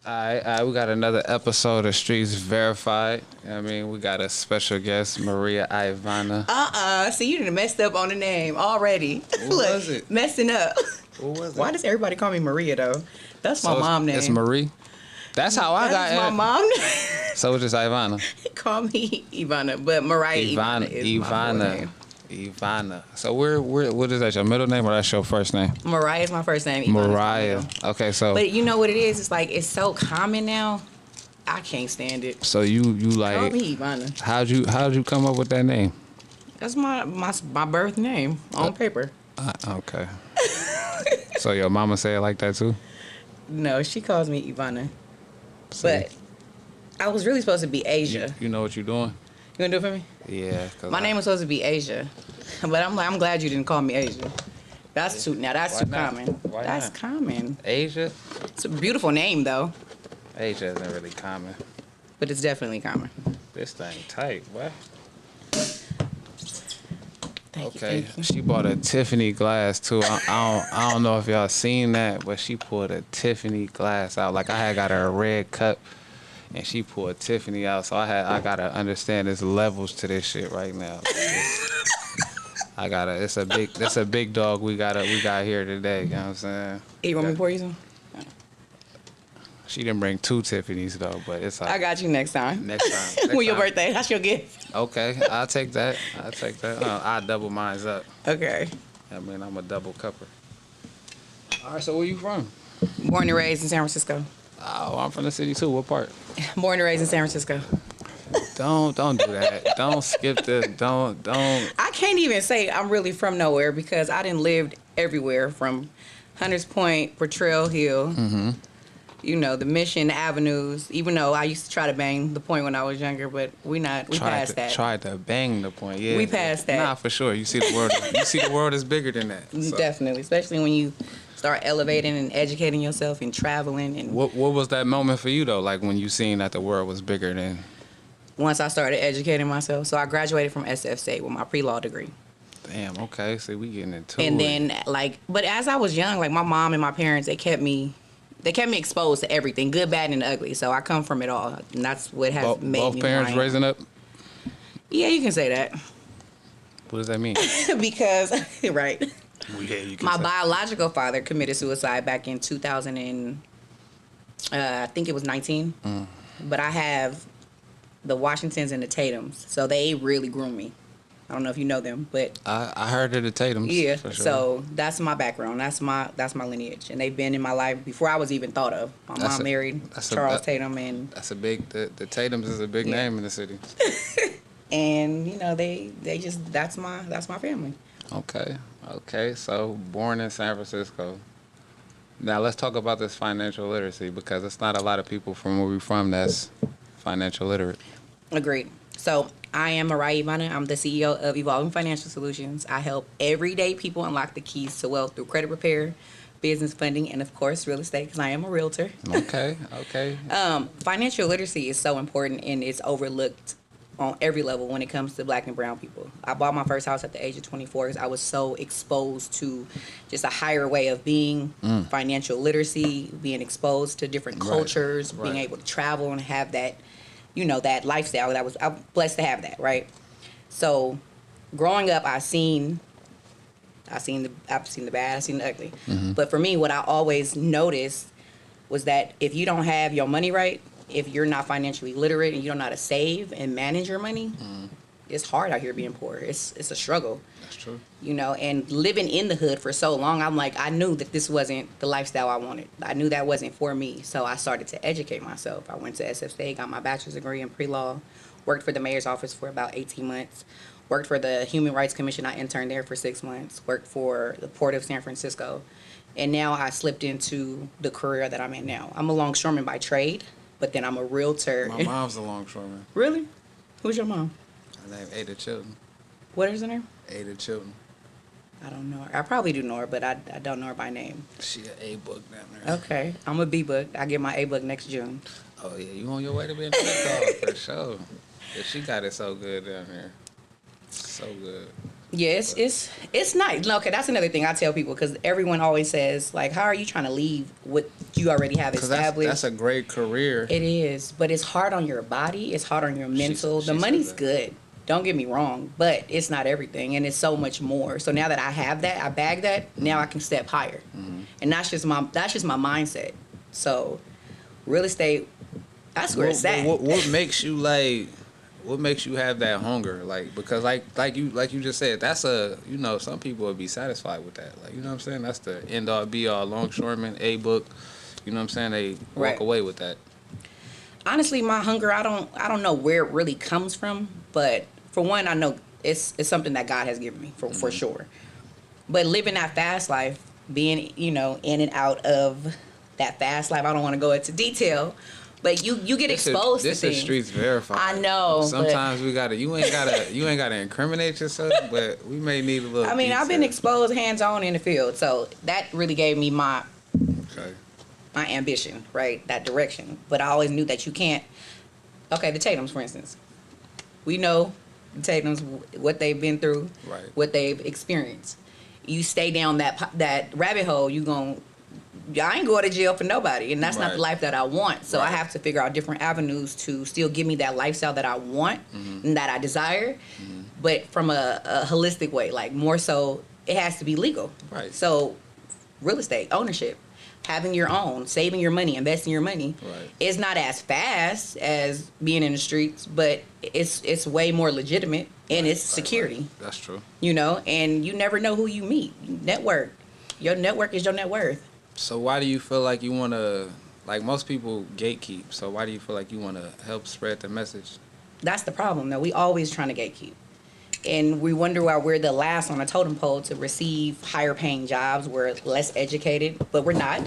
All right, we got another episode of Streets Verified. I mean, we got a special guest, Mariah Ivana. See, you done messed up on the name already. What was it? Messing up. What was it? Why does everybody call me Maria, though? That's my mom name. It's Marie? That's how I got it. That's my mom name. So it's just Ivana. Call me Ivana, but Mariah Ivana is my full name. Ivana. So what is that, your middle name or that's your first name? Mariah is my first name. Ivana's Mariah. Okay, so. But you know what it is? It's like, it's so common now. I can't stand it. So you like. Call me Ivana. How'd you come up with that name? That's my birth name on paper. Okay. So your mama say it like that too? No, she calls me Ivana. See? But I was really supposed to be Asia. You know what you're doing? You gonna do it for me? Yeah. My name was supposed to be Asia, but I'm glad you didn't call me Asia. That's too common. Why That's not? common. Asia? It's a beautiful name though, Asia isn't really common. but it's definitely common. This thing tight, what? Thank you, Okay, thank you. she bought a Tiffany glass too. I don't know if y'all seen that, but she pulled a Tiffany glass out. Like I had got her a red cup, and she pulled Tiffany out. So I gotta understand there's levels to this shit right now. It's a big dog we got here today. You know what I'm saying? Hey, you want me to pour you some? She didn't bring two Tiffany's though, but it's like I got you next time. next time. When your birthday, that's your gift. Okay, I'll take that. I'll double mine's up. Okay. I mean, I'm a double cupper. All right, so where you from? Born and raised in San Francisco. Oh, I'm from the city too. What part? Born and raised in San Francisco. Don't do that. Don't skip the. Don't. I can't even say I'm really from nowhere because I done lived everywhere from Hunters Point, Portrayal Hill. Mm-hmm. You know, the Mission Avenues, even though I used to try to bang the point when I was younger, but we passed that. Tried to bang the point. Yeah. We passed that. Nah, for sure. You see the world. You see the world is bigger than that. So. Definitely, especially when you start elevating and educating yourself and traveling. And What was that moment for you though? Like when you seen that the world was bigger than. once I started educating myself, so I graduated from SF State with my pre-law degree. Damn. Okay. See, we getting into And it. then but as I was young, like my mom and my parents, they kept me exposed to everything, good, bad, and ugly. So I come from it all, and that's what has made both me. parents raising up. Yeah, you can say that. What does that mean? Because right. Well, yeah, you can My say. biological father committed suicide back in 2000 and I think it was 19. But I have the Washingtons and the Tatums, so they really grew me. I don't know if you know them, but I heard of the Tatums. yeah. For sure. So that's my background. That's my lineage, and they've been in my life before I was even thought of. My mom married Charles Tatum, and that's a big. The Tatums is a big name in the city. and you know they just that's my family. Okay. So born in San Francisco. Now let's talk about this financial literacy because it's not a lot of people from where we're from that's financial literate. Agreed. So I am Mariah Ivana. I'm the CEO of Evolving Financial Solutions. I help everyday people unlock the keys to wealth through credit repair, business funding, and of course real estate because I am a realtor. Okay. Financial literacy is so important and it's overlooked on every level when it comes to Black and brown people. I bought my first house at the age of 24 because I was so exposed to just a higher way of being, financial literacy, being exposed to different cultures, being able to travel and have that, you know, that lifestyle. I'm blessed to have that, right? So growing up, I've seen the bad, I've seen the ugly. But for me, what I always noticed was that if you don't have your money right, if you're not financially literate and you don't know how to save and manage your money, it's hard out here being poor. It's a struggle. That's true. You know, and living in the hood for so long, I'm like, I knew that this wasn't the lifestyle I wanted. I knew that wasn't for me. So I started to educate myself. I went to SF State, got my bachelor's degree in pre-law, worked for the mayor's office for about 18 months, worked for the Human Rights Commission. I interned there for 6 months, worked for the Port of San Francisco. And now I slipped into the career that I'm in now. I'm a longshoreman by trade, but then I'm a realtor. My mom's a longshoreman. Really? Who's your mom? Her name Ada Chilton. What is her name? Ada Chilton. I don't know her. I probably do know her, but I don't know her by name. She an A book down there. Okay. I'm a B book. I get my A book next June. Oh yeah, you on your way to being a big dog for sure. Yeah, she got it so good down here. So good. Yeah, it's nice. No, okay, that's another thing I tell people because everyone always says like, "How are you trying to leave what you already have Because established?" that's a great career. It is, but it's hard on your body. It's hard on your mental. The She said money's that. good. Don't get me wrong, but it's not everything, and it's so much more. So now that I have that, I bag that. Now I can step higher, and that's just my mindset. So, real estate, that's where it's at. What makes you like? What makes you have that hunger? Like because like you just said, that's some people would be satisfied with that. Like you know what I'm saying? That's the end all be all longshoreman A book. You know what I'm saying? They walk Right. away with that. Honestly, my hunger, I don't know where it really comes from, but for one, I know it's something that God has given me for sure. But living that fast life, being in and out of that fast life, I don't want to go into detail, but you get exposed to This things. is streets verified. I know. Sometimes we gotta. You ain't gotta incriminate yourself, but we may need a little. I mean, I've been detail. exposed hands on in the field, so that really gave me my Okay. ambition, right? That direction. But I always knew that you can't. Okay, the Tatums, for instance, we know the Tatums, what they've been through, Right. what they've experienced. You stay down that rabbit hole, I ain't going to jail for nobody, and that's not the Right. life that I want. So I Right. have to figure out different avenues to still give me that lifestyle that I want and that I desire, but from a holistic way. Like more so, it has to be legal. Right. So, real estate ownership, having your own, saving your money, investing your money, Right. is not as fast as being in the streets, but it's way more legitimate and it's security. Right. That's true. And you never know who you meet. Network. Your network is your net worth. So why do you feel like you want to, like most people gatekeep, so why do you feel like you want to help spread the message? That's the problem, though. We always trying to gatekeep. And we wonder why we're the last on the totem pole to receive higher paying jobs. We're less educated, but we're not.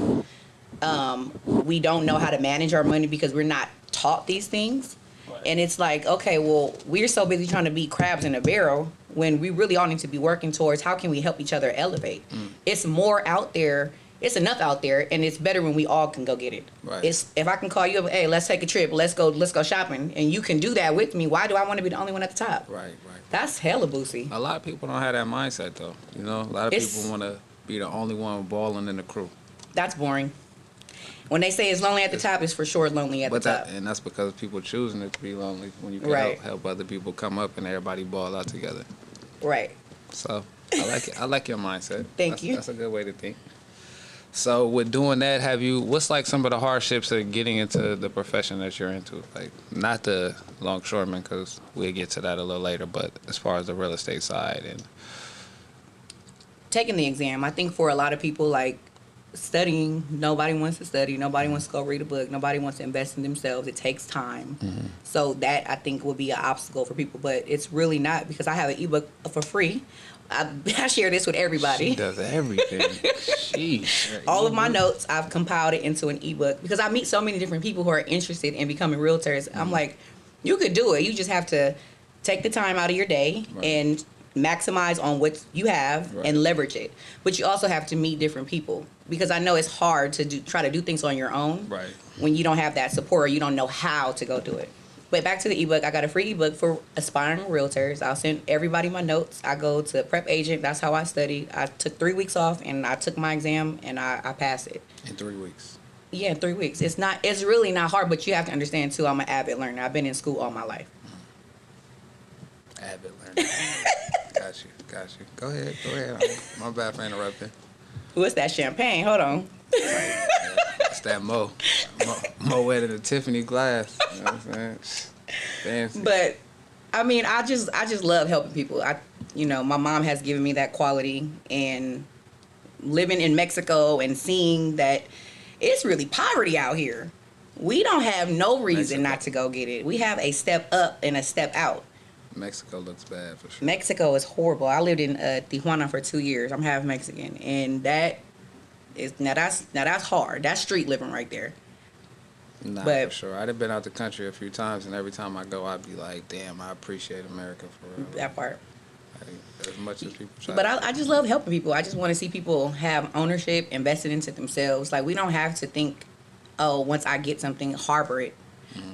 We don't know how to manage our money because we're not taught these things. Right. And it's like, okay, well, we're so busy trying to be crabs in a barrel when we really all need to be working towards how can we help each other elevate. It's more out there. It's enough out there, and it's better when we all can go get it. Right. It's if I can call you up, hey, let's take a trip, let's go shopping, and you can do that with me. Why do I want to be the only one at the top? Right. That's hella boozy. A lot of people don't have that mindset though. A lot of It's- people want to be the only one balling in the crew. That's boring. When they say it's lonely at the top, it's for sure lonely at the top. And that's because people choosing it to be lonely when you can Right. help other people come up and everybody ball out together. Right. So I like it. I like your mindset. Thank you. That's a good way to think. So with doing that, what's like some of the hardships of getting into the profession that you're into? Like not the longshoreman, because we'll get to that a little later, but as far as the real estate side and Taking the exam, I think for a lot of people, like studying, nobody wants to study. Nobody wants to go read a book. Nobody wants to invest in themselves. It takes time. So that, I think, will be an obstacle for people. But it's really not, because I have an ebook for free. I share this with everybody. she does everything. Sheesh. All of my notes, I've compiled it into an ebook because I meet so many different people who are interested in becoming realtors. I'm like, you could do it. You just have to take the time out of your day Right. and maximize on what you have Right. and leverage it. But you also have to meet different people, because I know it's hard to try to do things on your own Right. when you don't have that support or you don't know how to go do it. But back to the ebook, I got a free ebook for aspiring realtors. I'll send everybody my notes. I go to Prep Agent. That's how I study. I took 3 weeks off and I took my exam and I passed it. In 3 weeks. Yeah, in 3 weeks. It's really not hard, but you have to understand too, I'm an avid learner. I've been in school all my life. Avid learner. Got you. Go ahead. My bad for interrupting. What's that champagne? Hold on. It's that Mo wetter than Tiffany glass. You know what I'm saying? Fancy. But I mean, I just love helping people. My mom has given me that quality, and living in Mexico and seeing that it's really poverty out here. We don't have no reason Mexico. not to go get it. We have a step up and a step out. Mexico looks bad for sure. Mexico is horrible. I lived in Tijuana for 2 years. I'm half Mexican, and that is now that's hard. That's street living right there. Nah, But- for sure. I've been out the country a few times, and every time I go, I'd be like, damn, I appreciate America for real. That part. Like, as much as people try. But I just love helping people. I just want to see people have ownership, invested into themselves. Like, we don't have to think, oh, once I get something, harbor it.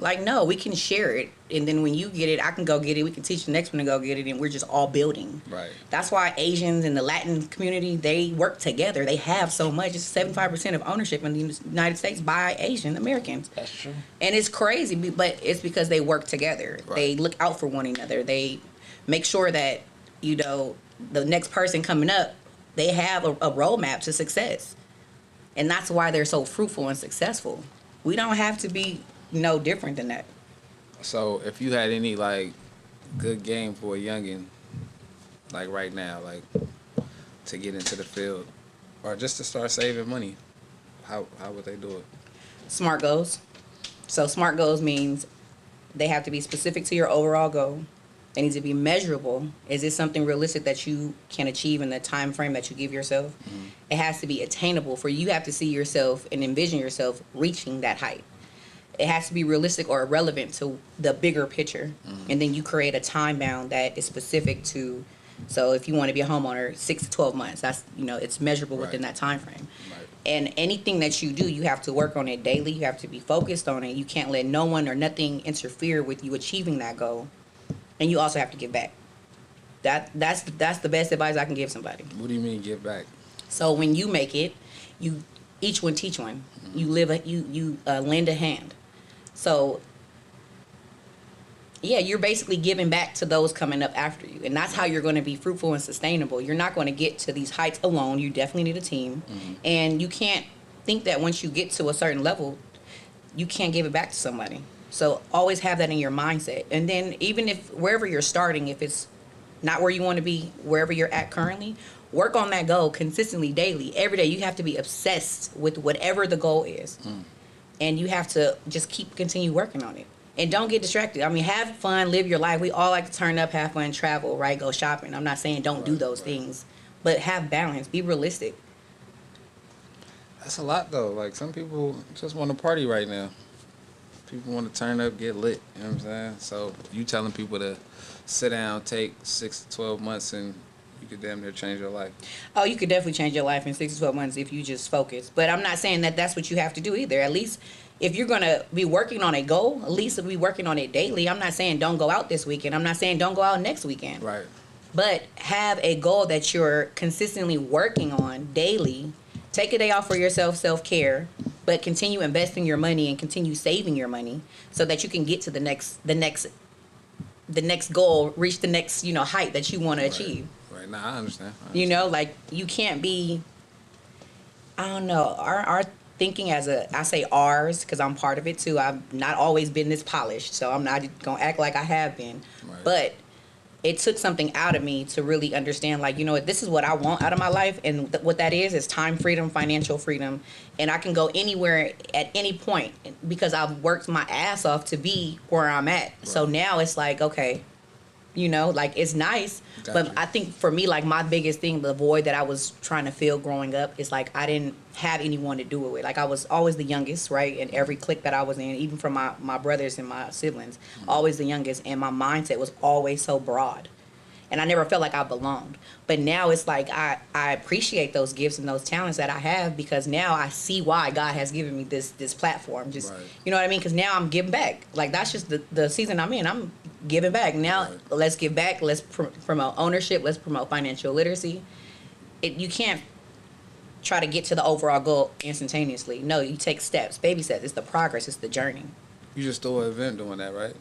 Like, no, we can share it. And then when you get it, I can go get it. We can teach the next one to go get it. And we're just all building. Right. That's why Asians in the Latin community, they work together. They have so much. It's 75% of ownership in the United States by Asian Americans. That's true. And it's crazy, but it's because they work together. Right. They look out for one another. They make sure that, you know, the next person coming up, they have a roadmap to success. And that's why they're so fruitful and successful. We don't have to be no different than that. So if you had any like good game for a youngin, like right now, like to get into the field or just to start saving money, how would they do it? SMART goals. So SMART goals means they have to be specific to your overall goal. They need to be measurable. Is it something realistic that you can achieve in the time frame that you give yourself? Mm-hmm. It has to be attainable for you. You have to see yourself and envision yourself reaching that height. It has to be realistic or relevant to the bigger picture. Mm-hmm. And then you create a time bound that is specific to, so if you want to be a homeowner, 6 to 12 months, that's, you know, it's measurable within that time frame. Right. And anything that you do, you have to work on it daily. You have to be focused on it. You can't let no one or nothing interfere with you achieving that goal. And you also have to give back. That's the best advice I can give somebody. What do you mean give back? So when you make it, you each one teach one. Mm-hmm. You lend a hand. So yeah, you're basically giving back to those coming up after you. And that's how you're going to be fruitful and sustainable. You're not going to get to these heights alone. You definitely need a team. Mm-hmm. And you can't think that once you get to a certain level, you can't give it back to somebody. So always have that in your mindset. And then even if wherever you're starting, if it's not where you want to be, wherever you're at currently, work on that goal consistently, daily, every day. You have to be obsessed with whatever the goal is. Mm. And you have to just continue working on it. And don't get distracted. I mean, have fun, live your life. We all like to turn up, have fun, travel, right? Go shopping. I'm not saying don't do those things, but have balance. Be realistic. That's a lot, though. Like, some people just want to party right now. People want to turn up, get lit. You know what I'm saying? So you telling people to sit down, take 6 to 12 months, and you could damn near change your life. Oh, you could definitely change your life in 6 to 12 months if you just focus. But I'm not saying that that's what you have to do either. At least if you're going to be working on a goal, at least be working on it daily. I'm not saying don't go out this weekend. I'm not saying don't go out next weekend. Right. But have a goal that you're consistently working on daily. Take a day off for yourself, self-care, but continue investing your money and continue saving your money so that you can get to the next goal, reach the next, you know, height that you want to achieve. Right. Now I understand. You know, like you can't be, I don't know, our thinking I say ours because I'm part of it too. I've not always been this polished, so I'm not going to act like I have been. Right. But it took something out of me to really understand, like, you know what, this is what I want out of my life. And what that is time freedom, financial freedom. And I can go anywhere at any point because I've worked my ass off to be where I'm at. Right. So now it's like, okay, you know, like it's nice. But I think for me, like my biggest thing, the void that I was trying to fill growing up is like I didn't have anyone to do it with. Like I was always the youngest, right? In every clique that I was in, even from my brothers and my siblings, always the youngest. And my mindset was always so broad. And I never felt like I belonged. But now it's like I appreciate those gifts and those talents that I have because now I see why God has given me this platform. Just You know what I mean? Because now I'm giving back. Like that's just the season I'm in. I'm giving back. Now let's give back. Let's promote ownership. Let's promote financial literacy. You can't try to get to the overall goal instantaneously. No, you take steps, baby steps. It's the progress. It's the journey. You just threw an event doing that, right?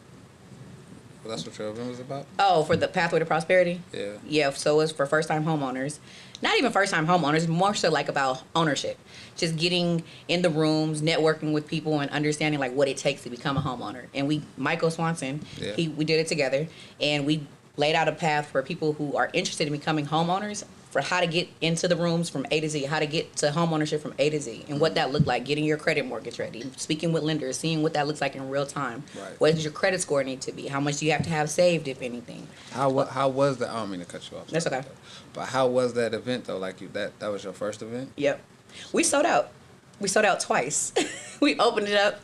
Well, that's what your event was about? Oh, for the Pathway to Prosperity? Yeah. Yeah, so it's for first-time homeowners. Not even first-time homeowners, more so like about ownership. Just getting in the rooms, networking with people, and understanding like what it takes to become a homeowner. And Michael Swanson, we did it together, and we laid out a path for people who are interested in becoming homeowners for how to get into the rooms from A to Z, how to get to homeownership from A to Z, and what that looked like, getting your credit mortgage ready, speaking with lenders, seeing what that looks like in real time. Right. What does your credit score need to be? How much do you have to have saved, if anything? How was that? I don't mean to cut you off. That's okay. But how was that event, though? Like that was your first event? Yep. We sold out. We sold out twice. We opened it up.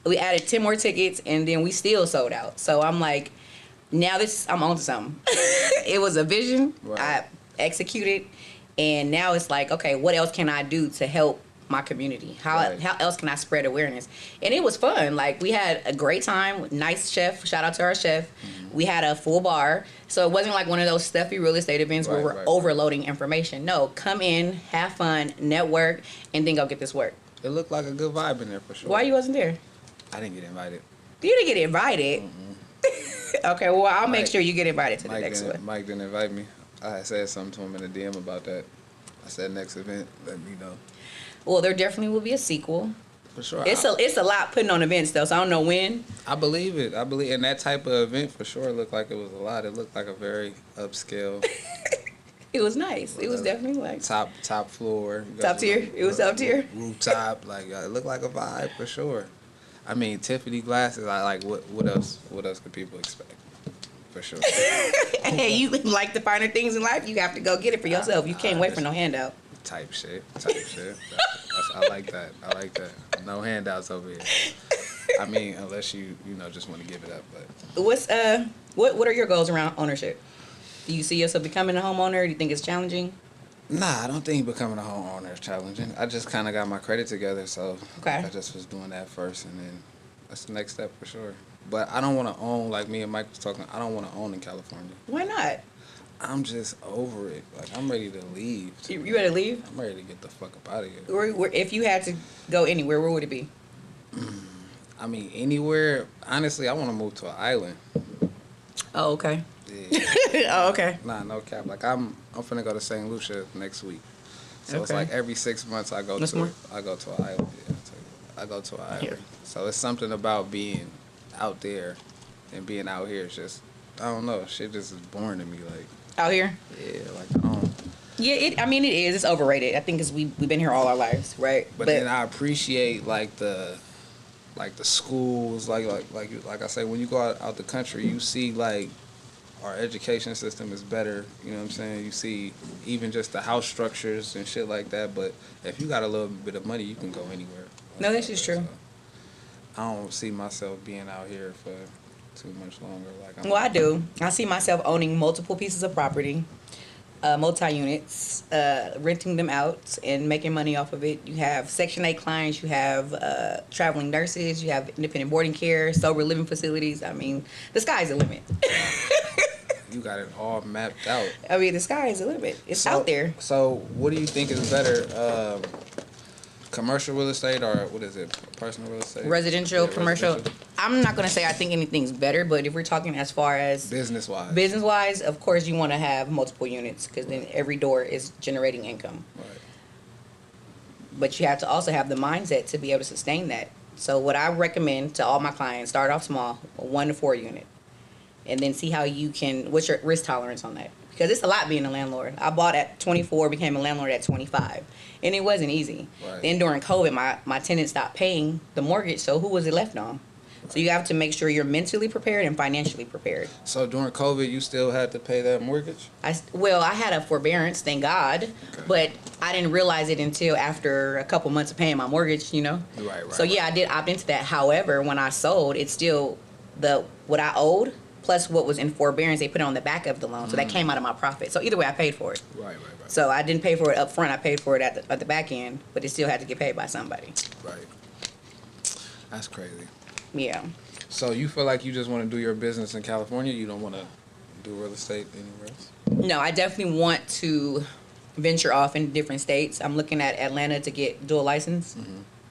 We added 10 more tickets, and then we still sold out. So I'm like, now I'm on to something. It was a vision. Right. I executed, and now it's like, okay, what else can I do to help my community? How Right. how else can I spread awareness? And it was fun. Like, we had a great time. Nice chef. Shout out to our chef. We had a full bar. So it wasn't like one of those stuffy real estate events where Right, we're right, right. overloading information. No, come in, have fun, network, and then go get this work. It looked like a good vibe in there for sure. Why you wasn't there? I didn't get invited. You didn't get invited. Okay, well, I'll make Mike- sure you get invited to the next one. Mike didn't invite me. I had said something to him in a DM about that. I said next event, let me know. Well, there definitely will be a sequel. For sure. It's a lot putting on events though, so I don't know when. I believe it. I believe in that type of event for sure. It looked like it was a lot. It looked like a very upscale. It was nice. It was definitely like top floor. You top got tier. It was top tier. Rooftop. Like it looked like a vibe for sure. I mean, Tiffany glasses. I like. What else? What else could people expect? For sure. Hey, you like the finer things in life, you have to go get it for yourself. You can't wait for no handout. Type shit. I like that. I like that. No handouts over here. I mean, unless you just want to give it up. But What are your goals around ownership? Do you see yourself becoming a homeowner? Do you think it's challenging? nah, I don't think becoming a homeowner is challenging. I just kind of got my credit together, so Okay. I just was doing that first, and then that's the next step for sure. But I don't want to own, like me and Mike was talking. I don't want to own in California. Why not? I'm just over it. Like I'm ready to leave. You ready to leave? I'm ready to get the fuck up out of here. If you had to go anywhere, where would it be? I mean, anywhere. Honestly, I want to move to an island. Oh, okay. Yeah. Oh, okay. Nah, no cap. Like I'm finna go to St. Lucia next week. So it's Okay. like every 6 months I go What's to more? an island. Yeah, I go to an island. Here. So it's something about being out there and being out here. It's just I don't know. Shit just is boring to me. Like Out here? yeah, like I don't. Yeah, I mean, it is. It's overrated. I think we've been here all our lives, right? But then I appreciate like the schools, like I say, when you go out the country, you see like our education system is better. You know what I'm saying? You see even just the house structures and shit like that. But if you got a little bit of money, you can go anywhere. No, this is true. So, I don't see myself being out here for too much longer. Like Well, I do. I see myself owning multiple pieces of property, multi-units, renting them out and making money off of it. You have Section 8 clients, you have traveling nurses, you have independent boarding care, sober living facilities. I mean, the sky's the limit. you got it all mapped out. I mean, the sky is the limit. It's So- out there. So what do you think is better? Commercial real estate or what is it? Personal real estate? Residential, Yeah, commercial. residential. I'm not going to say I think anything's better, but if we're talking as far as Business wise. business-wise, of course you want to have multiple units because then every door is generating income. Right. But you have to also have the mindset to be able to sustain that. So what I recommend to all my clients, start off small, a 1 to 4 unit, and then see how you can, what's your risk tolerance on that? Because it's a lot being a landlord. I bought at 24, became a landlord at 25, and it wasn't easy. Right. Then during COVID, my tenant stopped paying the mortgage, so who was it left on? So you have to make sure you're mentally prepared and financially prepared. So during COVID, you still had to pay that mortgage? I had a forbearance, thank God, but I didn't realize it until after a couple months of paying my mortgage, you know? Right. So yeah, I did opt into that. However, when I sold, it's still what I owed plus what was in forbearance. They put it on the back of the loan, so that came out of my profit. So either way, I paid for it. Right. So I didn't pay for it up front. I paid for it at the back end, but it still had to get paid by somebody. Right. That's crazy. Yeah. So you feel like you just want to do your business in California? You don't want to do real estate anywhere else? No, I definitely want to venture off in different states. I'm looking at Atlanta to get dual license,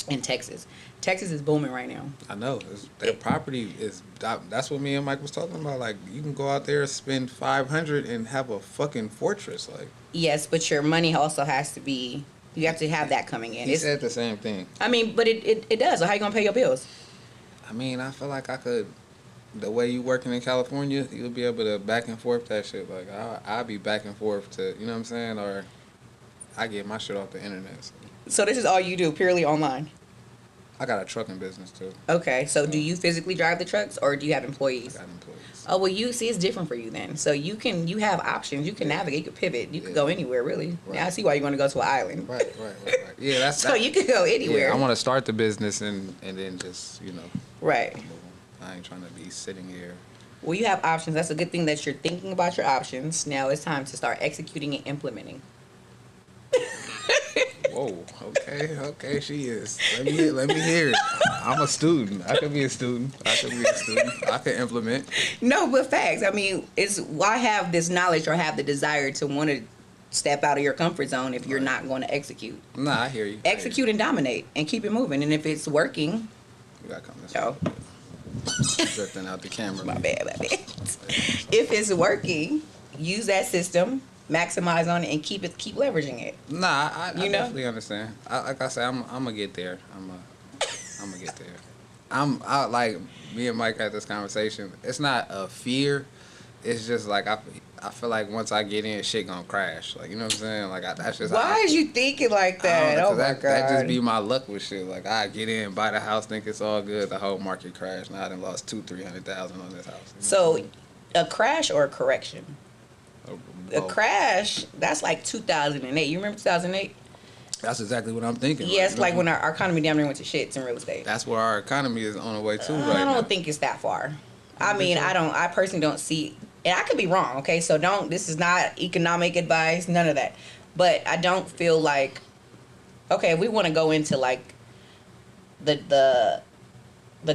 and Texas. Texas is booming right now. I know. Their property is. That's what me and Mike was talking about. Like you can go out there, spend $500 and have a fucking fortress. Like Yes, but your money also has to be. You have to have that coming in. he said the same thing. I mean, but it does. So how you gonna pay your bills? I mean, I feel like I could. The way you working in California, you'll be able to back and forth that shit. Like I'll be back and forth to, you know what I'm saying, or I get my shit off the internet. So this is all you do, purely online. I got a trucking business too. Okay, so do you physically drive the trucks, or do you have I employees? got employees. Oh well, you see, it's different for you then. So you have options. You can navigate. You can pivot. You can go anywhere really. Right. Now I see why you want to go to an island. Right. Yeah, that's. So you can go anywhere. Yeah, I want to start the business and then just Right. move on. I ain't trying to be sitting here. Well, you have options. That's a good thing that you're thinking about your options. Now it's time to start executing and implementing. Whoa. Whoa, okay, she is. Let me hear it. I'm a student. I could be a student. I could implement. No, but facts. I mean, it's why have this knowledge or have the desire to want to step out of your comfort zone if you're not going to execute. Nah, I hear you. Execute and dominate and keep it moving. And if it's working, You gotta come this oh, way. Drifting out the camera. my bad. If it's working, use that system, maximize on it, and keep leveraging it. Nah, I definitely understand. Like I said, I'm gonna get there. I'm gonna get there. I like me and Mike had this conversation. It's not a fear. It's just like I feel like once I get in, shit gonna crash. Like, you know what I'm saying? Like that's just Why is you thinking like that? Oh my God. That just be my luck with shit. Like I get in, buy the house, think it's all good. The whole market crash. Now I done lost $200,000-300,000 on this house. So, a crash or a correction? A crash. That's like 2008. You remember 2008? That's exactly what I'm thinking. Yeah, it's like when our economy down there went to shits in real estate. That's where our economy is on the way to right now. I don't think it's that far. I mean, I personally don't see, and I could be wrong, okay? So this is not economic advice, none of that. But I don't feel like, okay, if we want to go into like the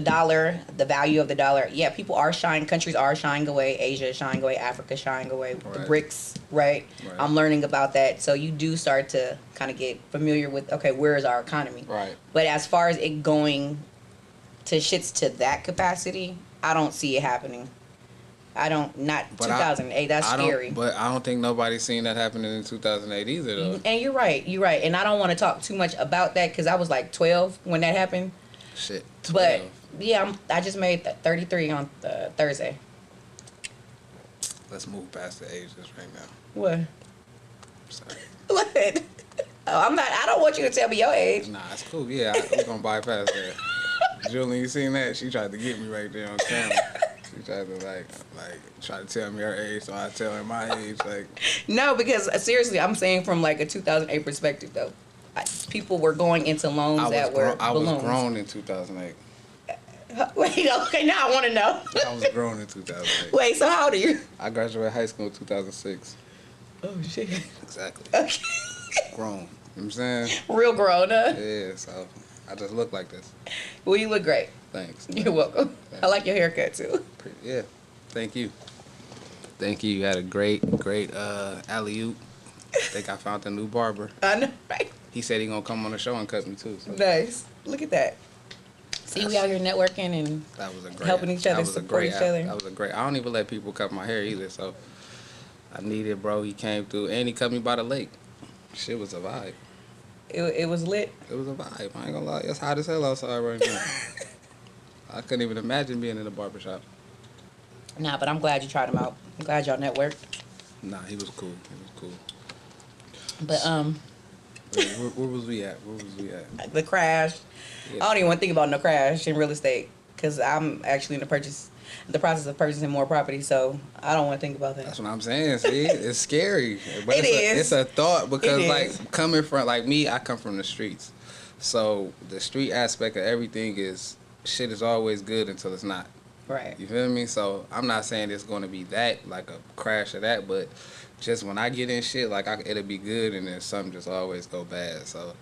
dollar, the value of the dollar, yeah, countries are shying away, Asia is shying away, Africa is shying away, the BRICS, right? I'm learning about that. So you do start to kind of get familiar with, okay, where is our economy? Right. But as far as it going to shits to that capacity, I don't see it happening. Not 2008, that's scary. But I don't think nobody's seen that happening in 2008 either, though. And you're right. And I don't want to talk too much about that because I was like 12 when that happened. Shit, 12. But yeah, I just made 33 on Thursday. Let's move past the ages right now. What? Sorry. What? Oh, I don't want you to tell me your age. Nah, it's cool. Yeah, we're gonna bypass that. Julie, you seen that? She tried to get me right there on camera. She tried to like try to tell me her age, so I tell her my age. Like, no, because seriously, I'm saying from like a 2008 perspective though. People were going into loans that were balloons. I was grown in 2008. Wait, okay, now I want to know. I was grown in 2008. Wait, so how old are you? I graduated high school in 2006. Oh, shit. Exactly. Okay. Grown. You know what I'm saying? Real grown, huh? Yeah, so I just look like this. Well, you look great. Thanks. You're welcome. Thanks. I like your haircut, too. Yeah. Thank you. You had a great alley-oop. I think I found a new barber. I know, right? He said he gonna come on the show and cut me too. So. Nice. Look at that. See, we out here networking and helping each other, support each other. That was a great. I don't even let people cut my hair either, so I needed, bro. He came through and he cut me by the lake. Shit was a vibe. It was lit. It was a vibe. I ain't gonna lie. It's hot as hell outside right now. I couldn't even imagine being in a barbershop. Nah, but I'm glad you tried him out. I'm glad y'all networked. Nah, he was cool. But where was we at? The crash. Yeah. I don't even want to think about no crash in real estate because I'm actually in the process of purchasing more property, so I don't want to think about that. That's what I'm saying. See, it's scary. But it's a thought because like coming from like me, I come from the streets, so the street aspect of everything is shit is always good until it's not. Right. You feel me? So I'm not saying it's going to be that like a crash of that, but just when I get in shit, like it'll be good, and then something just always go bad. So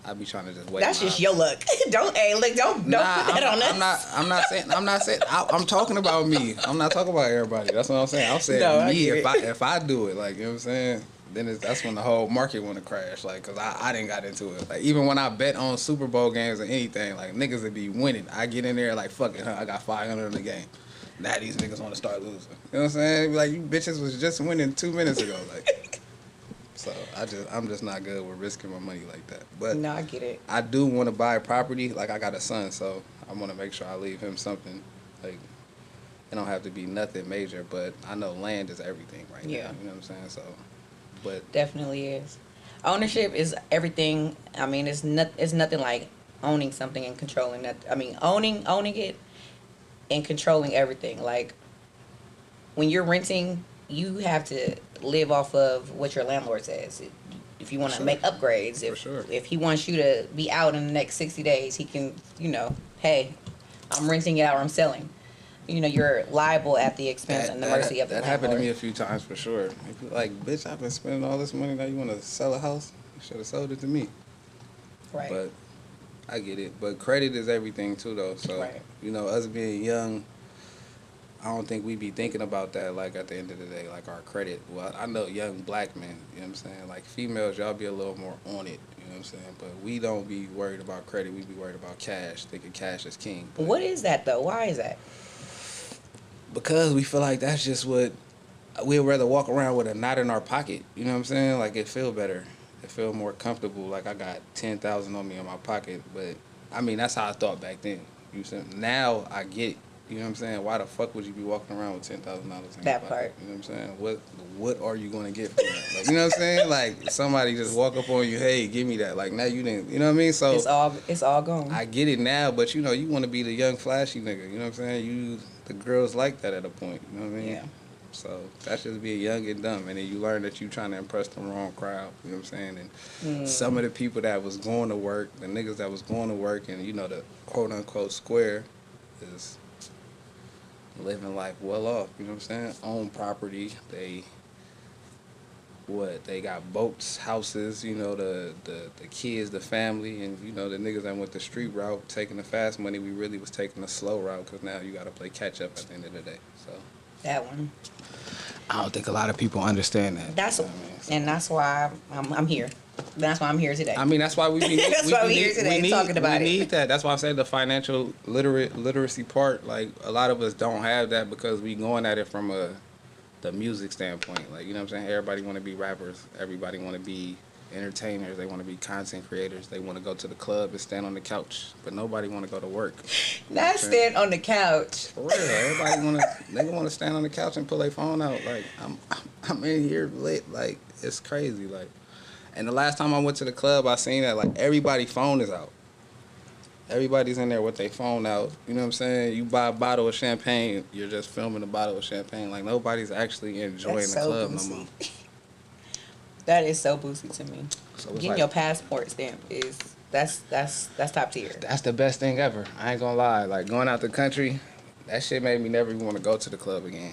I be trying to just wait. That's just your luck. Don't put that on us. I'm not saying. I'm talking about me. I'm not talking about everybody. That's what I'm saying. I'm saying me. If I do it, like, you know what I'm saying, then that's when the whole market want to crash. Like, cause I didn't got into it. Like, even when I bet on Super Bowl games or anything, like niggas would be winning. I get in there like, fuck it, I got 500 in the game. Now these niggas want to start losing. You know what I'm saying? Like, you bitches was just winning 2 minutes ago. Like, so I'm just not good with risking my money like that. But no, I get it. I do want to buy property. Like, I got a son, so I want to make sure I leave him something. Like, it don't have to be nothing major, but I know land is everything right now. You know what I'm saying? So, but definitely is. Ownership is everything. I mean, it's nothing like owning something and controlling that. I mean, owning it and controlling everything. Like, when you're renting, you have to live off of what your landlord says. If you want to make upgrades, if he wants you to be out in the next 60 days, he can, hey, I'm renting it out or I'm selling. You're liable at the expense and the mercy of the landlord. That happened to me a few times for sure. Like, bitch, I've been spending all this money. Now you want to sell a house? You should have sold it to me. Right. But I get it. But credit is everything too, though. So Right. you know, us being young, I don't think we be thinking about that. Like at the end of the day, like our credit. Well, I know young black men. You know what I'm saying? Like females, y'all be a little more on it. You know what I'm saying? But we don't be worried about credit. We be worried about cash, thinking cash is king. But What is that though? Why is that? because we feel like that's just what we'd rather walk around with a knot in our pocket. You know what I'm saying? Like it feel better. It feel more comfortable. Like I got 10,000 on me in my pocket. But I mean, that's how I thought back then. You know what I'm saying? Now I get. You know what I'm saying? Why the fuck would you be walking around with $10,000 in your That pocket? part. You know what I'm saying? What are you gonna get from that? Like, you know what I'm saying? Like somebody just walk up on you, hey, give me that. Like now you didn't. You know what I mean? So It's all gone. I get it now, but you know you want to be the young flashy nigga. You know what I'm saying? The girls like that at a point. You know what I mean? Yeah. So that's just being young and dumb, and then you learn that you trying to impress the wrong crowd. You know what I'm saying? And some of the people that was going to work, the niggas that was going to work, and you know the quote unquote square, is living life well off. You know what I'm saying? Own property. They got boats, houses. You know the kids, the family, and you know the niggas that went the street route, taking the fast money. We really was taking the slow route because now you got to play catch up at the end of the day. So That one. I don't think a lot of people understand that. That's you know what I mean? So, and that's why I'm here. That's why I'm here today. I mean, that's why we be That's why we're here today talking about it. We need that. That's why I say the financial literacy part. Like a lot of us don't have that because we going at it from the music standpoint. Like you know what I'm saying. Everybody want to be rappers. Everybody want to be entertainers. They want to be content creators. They want to go to the club and stand on the couch, but nobody want to go to work. Not stand on the couch. For real, everybody they want to stand on the couch and pull their phone out. Like I'm in here late. Like it's crazy. Like. And the last time I went to the club, I seen that, like, everybody's phone is out. Everybody's in there with their phone out. You know what I'm saying? You buy a bottle of champagne, you're just filming a bottle of champagne. Like, nobody's actually enjoying That's the so club boozy. no more. That is so boozy to me. So Getting like, your passport stamp is that's top tier. that's the best thing ever. I ain't gonna lie. Like, going out the country, that shit made me never even want to go to the club again.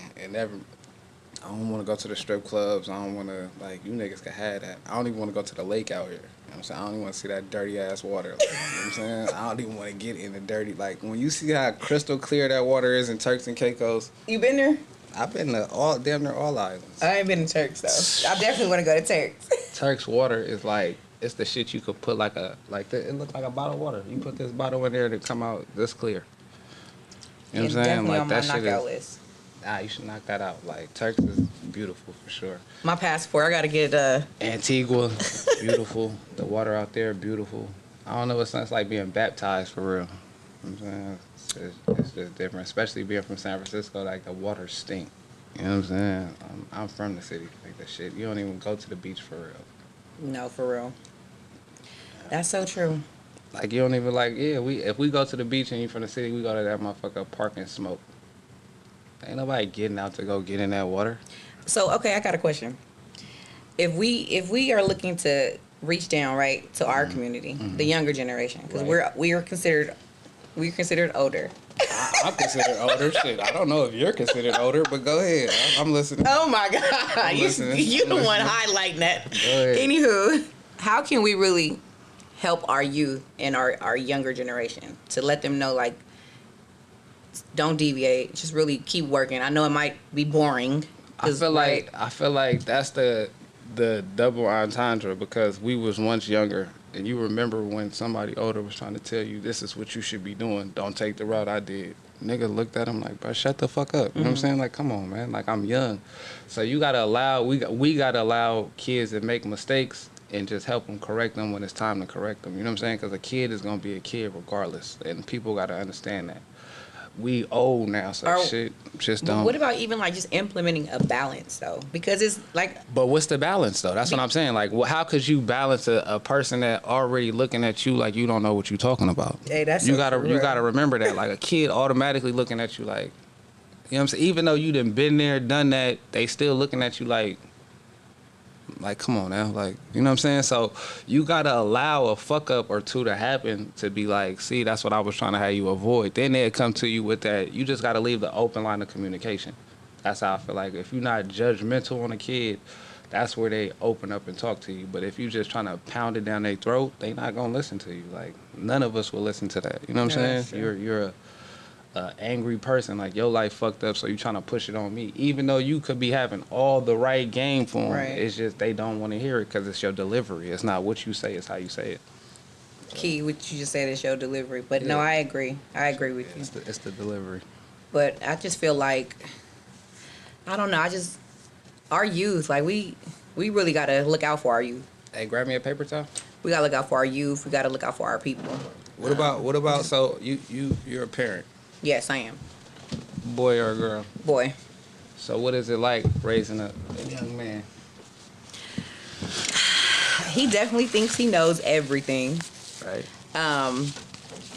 I don't want to go to the strip clubs. I don't want to, like, you niggas can have that. I don't even want to go to the lake out here. You know what I'm saying? I don't even want to see that dirty ass water. Like, you know what I'm saying? I don't even want to get in the dirty. Like, when you see how crystal clear that water is in Turks and Caicos. You been there? I've been to damn near all islands. I ain't been to Turks though. I definitely want to go to Turks. Turks water is like, it's the shit you could put it look like a bottle of water. You put this bottle in there to come out this clear. You know what I'm saying? Definitely Like, on my that shit knockout is. list. You should knock that out. Like, Turks is beautiful for sure. My passport, I gotta get Antigua, beautiful. The water out there, beautiful. I don't know what it's like being baptized for real. You know what I'm saying? It's just different, especially being from San Francisco. Like, the water stink. You know what I'm saying? I'm from the city. Like, that shit, you don't even go to the beach for real. No, for real. That's so true. Like, you don't even if we go to the beach and you from the city, we go to that motherfucker park and smoke. Ain't nobody getting out to go get in that water. So, okay, I got a question. If we are looking to reach down, right, to our community, the younger generation, because Right. we're considered older. I'm considered older. Shit, I don't know if you're considered older, but go ahead. I'm listening. Oh my God, listening. you the I'm one listening. highlighting that. Go ahead. Anywho, how can we really help our youth and our younger generation to let them know, like, don't deviate, just really keep working? I know it might be boring. I feel like that's the double entendre because we was once younger, and you remember when somebody older was trying to tell you this is what you should be doing. Don't take the route I did. Nigga looked at him like, bro, shut the fuck up. You know what I'm saying? Like, come on, man. Like, I'm young, so you gotta allow we gotta allow kids to make mistakes and just help them correct them when it's time to correct them. You know what I'm saying? Because a kid is gonna be a kid regardless, and people gotta understand that. We old now, so shit just don't. What about even like just implementing a balance though? Because it's like. But what's the balance though? That's what I'm saying. Like, how could you balance a person that already looking at you like you don't know what you're talking about? Hey, that's you so gotta true. you gotta remember that. Like a kid automatically looking at you like, you know what I'm saying? Even though you done been there, done that, they still looking at you like come on now, like, you know what I'm saying? So you gotta allow a fuck up or two to happen to be like, see, that's what I was trying to have you avoid. Then they'll come to you with that. You just gotta leave the open line of communication. That's how I feel like if you're not judgmental on a kid, that's where they open up and talk to you. But if you just trying to pound it down their throat, they not gonna listen to you. Like none of us will listen to that. You know what I'm saying? You're a angry person. Like your life fucked up, so you trying to push it on me, even though you could be having all the right game for them. Right. It's just they don't want to hear it because it's your delivery. It's not what you say; it's how you say it. Key, what you just said is your delivery. But no, I agree. I agree with you. It's the delivery. But I just feel like, I don't know. Our youth, like we really gotta look out for our youth. Hey, grab me a paper towel. We gotta look out for our youth. We gotta look out for our people. What about? So you're a parent. Yes, I am. Boy or a girl? Boy. So what is it like raising a young man? He definitely thinks he knows everything. Right.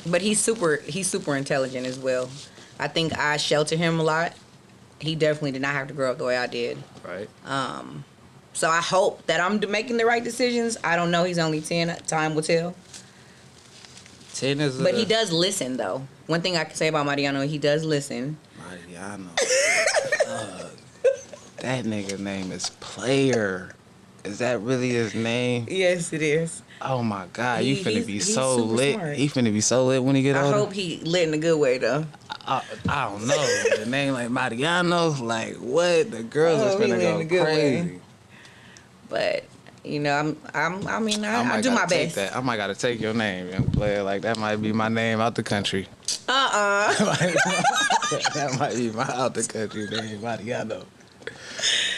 But he's super intelligent as well. I think I shelter him a lot. He definitely did not have to grow up the way I did. Right. So I hope that I'm making the right decisions. I don't know. He's only 10. Time will tell. 10 is. But he does listen, though. One thing I can say about Mariano, he does listen. Mariano. That nigga's name is Player. Is that really his name? Yes, it is. Oh my God, you finna be he's so super lit. smart. He finna be so lit when he get older. I hope he lit in a good way, though. I don't know. The name like Mariano, like what? The girls is finna lit in a go good crazy. way. But you know, I might do my gotta take best. that. I might gotta take your name and play it like that. Might be my name out the country. That might be my out the country name, Mariano.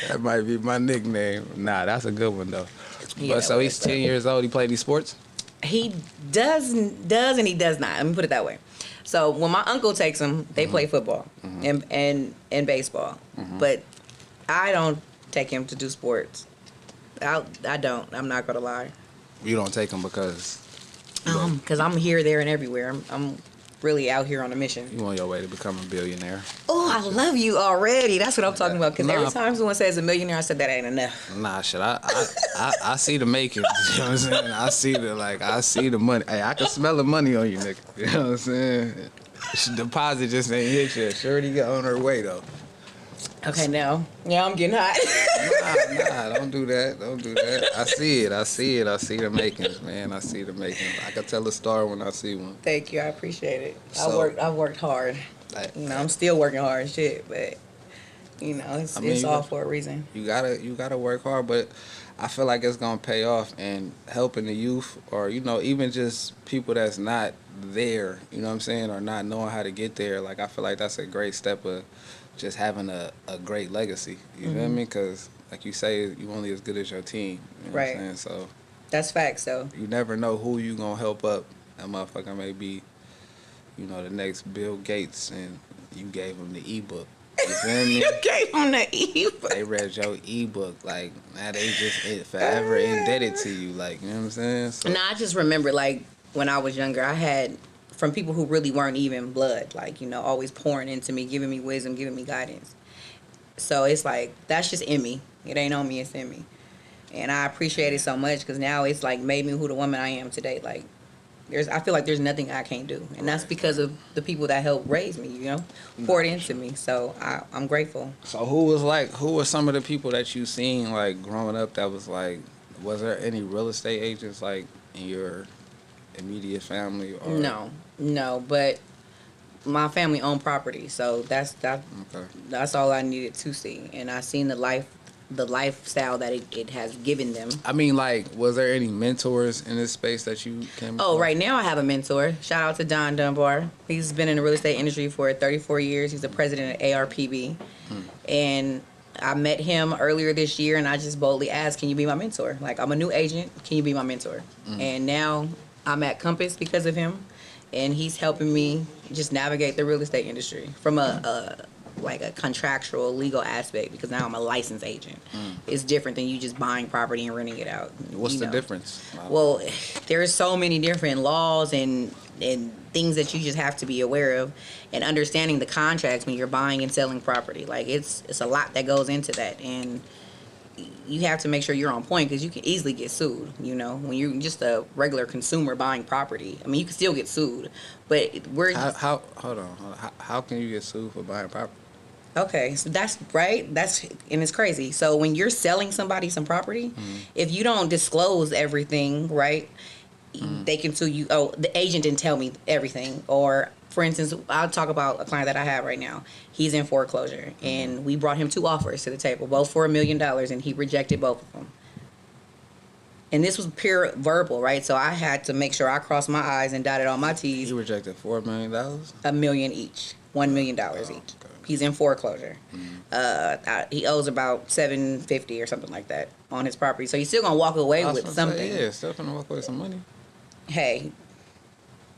That might be my nickname. Nah, that's a good one though. Yeah, But so he's 10 years old. He played these sports. He does and he does not. Let me put it that way. So when my uncle takes him, they play football and baseball. But I don't take him to do sports. I don't. I'm not gonna lie. You don't take him because. Because I'm here, there, and everywhere. I'm really out here on a mission. You on your way to become a billionaire. Oh, I love you already. That's what I'm talking about. Because Nah. every time someone says a millionaire, I said that ain't enough. Nah, shit. I see the makings. You know what I'm saying? I see the money. Hey, I can smell the money on you, nigga. You know what I'm saying? Deposit just ain't hit yet. Surety got on her way though. Okay, now I'm getting hot. Nah, don't do that. Don't do that. I see it. I see the makings, man. I see the makings. I can tell a star when I see one. Thank you. I appreciate it. So, I worked hard. I'm still working hard, shit. But it's all for a reason. You gotta work hard, but I feel like it's gonna pay off and helping the youth, or even just people that's not there. You know what I'm saying, or not knowing how to get there. Like I feel like that's a great step of just having a great legacy. You feel me? Because like you say, you only as good as your team. You know Right. what I'm saying? So That's facts, though. you never know who you gonna help up. That motherfucker may be, the next Bill Gates, and you gave him the ebook. You feel me? You gave him the ebook. They read your ebook, like now they just forever indebted to you, like you know what I'm saying. So, I just remember like when I was younger, I had from people who really weren't even blood, like always pouring into me, giving me wisdom, giving me guidance. So it's like that's just in me. It ain't on me, it's in me, and I appreciate it so much because now it's like made me who the woman I am today. Like I feel like there's nothing I can't do, and that's because of the people that helped raise me. Poured into me. So I'm grateful. So who were some of the people that you seen like growing up that was like, was there any real estate agents like in your immediate family? Or? No, but my family owned property, so that's all I needed to see, and I seen the lifestyle that it has given them. I mean, like, was there any mentors in this space that you came across? Oh, right now I have a mentor. Shout out to Don Dunbar. He's been in the real estate industry for 34 years. He's the president of ARPB. And I met him earlier this year, and I just boldly asked, can you be my mentor? Like, I'm a new agent. Can you be my mentor? And now I'm at Compass because of him, and he's helping me just navigate the real estate industry from a contractual legal aspect, because now I'm a licensed agent. It's different than you just buying property and renting it out. What's the difference? Well, there's so many different laws and things that you just have to be aware of, and understanding the contracts when you're buying and selling property. Like it's a lot that goes into that, and you have to make sure you're on point because you can easily get sued. When you're just a regular consumer buying property, I mean, you can still get sued. But Hold on. How can you get sued for buying property? Okay, so that's right. And it's crazy. So when you're selling somebody some property, if you don't disclose everything, right, they can sue you. Oh, the agent didn't tell me everything. Or, for instance, I'll talk about a client that I have right now. He's in foreclosure, and we brought him 2 offers to the table, both for $1 million, and he rejected both of them. And this was pure verbal, right? So I had to make sure I crossed my I's and dotted all my T's. He rejected $4 million? $1 million each. $1 million each. Okay. He's in foreclosure. He owes about $750 or something like that on his property. So he's still gonna walk away with something. Yeah, still gonna walk away with some money. Hey,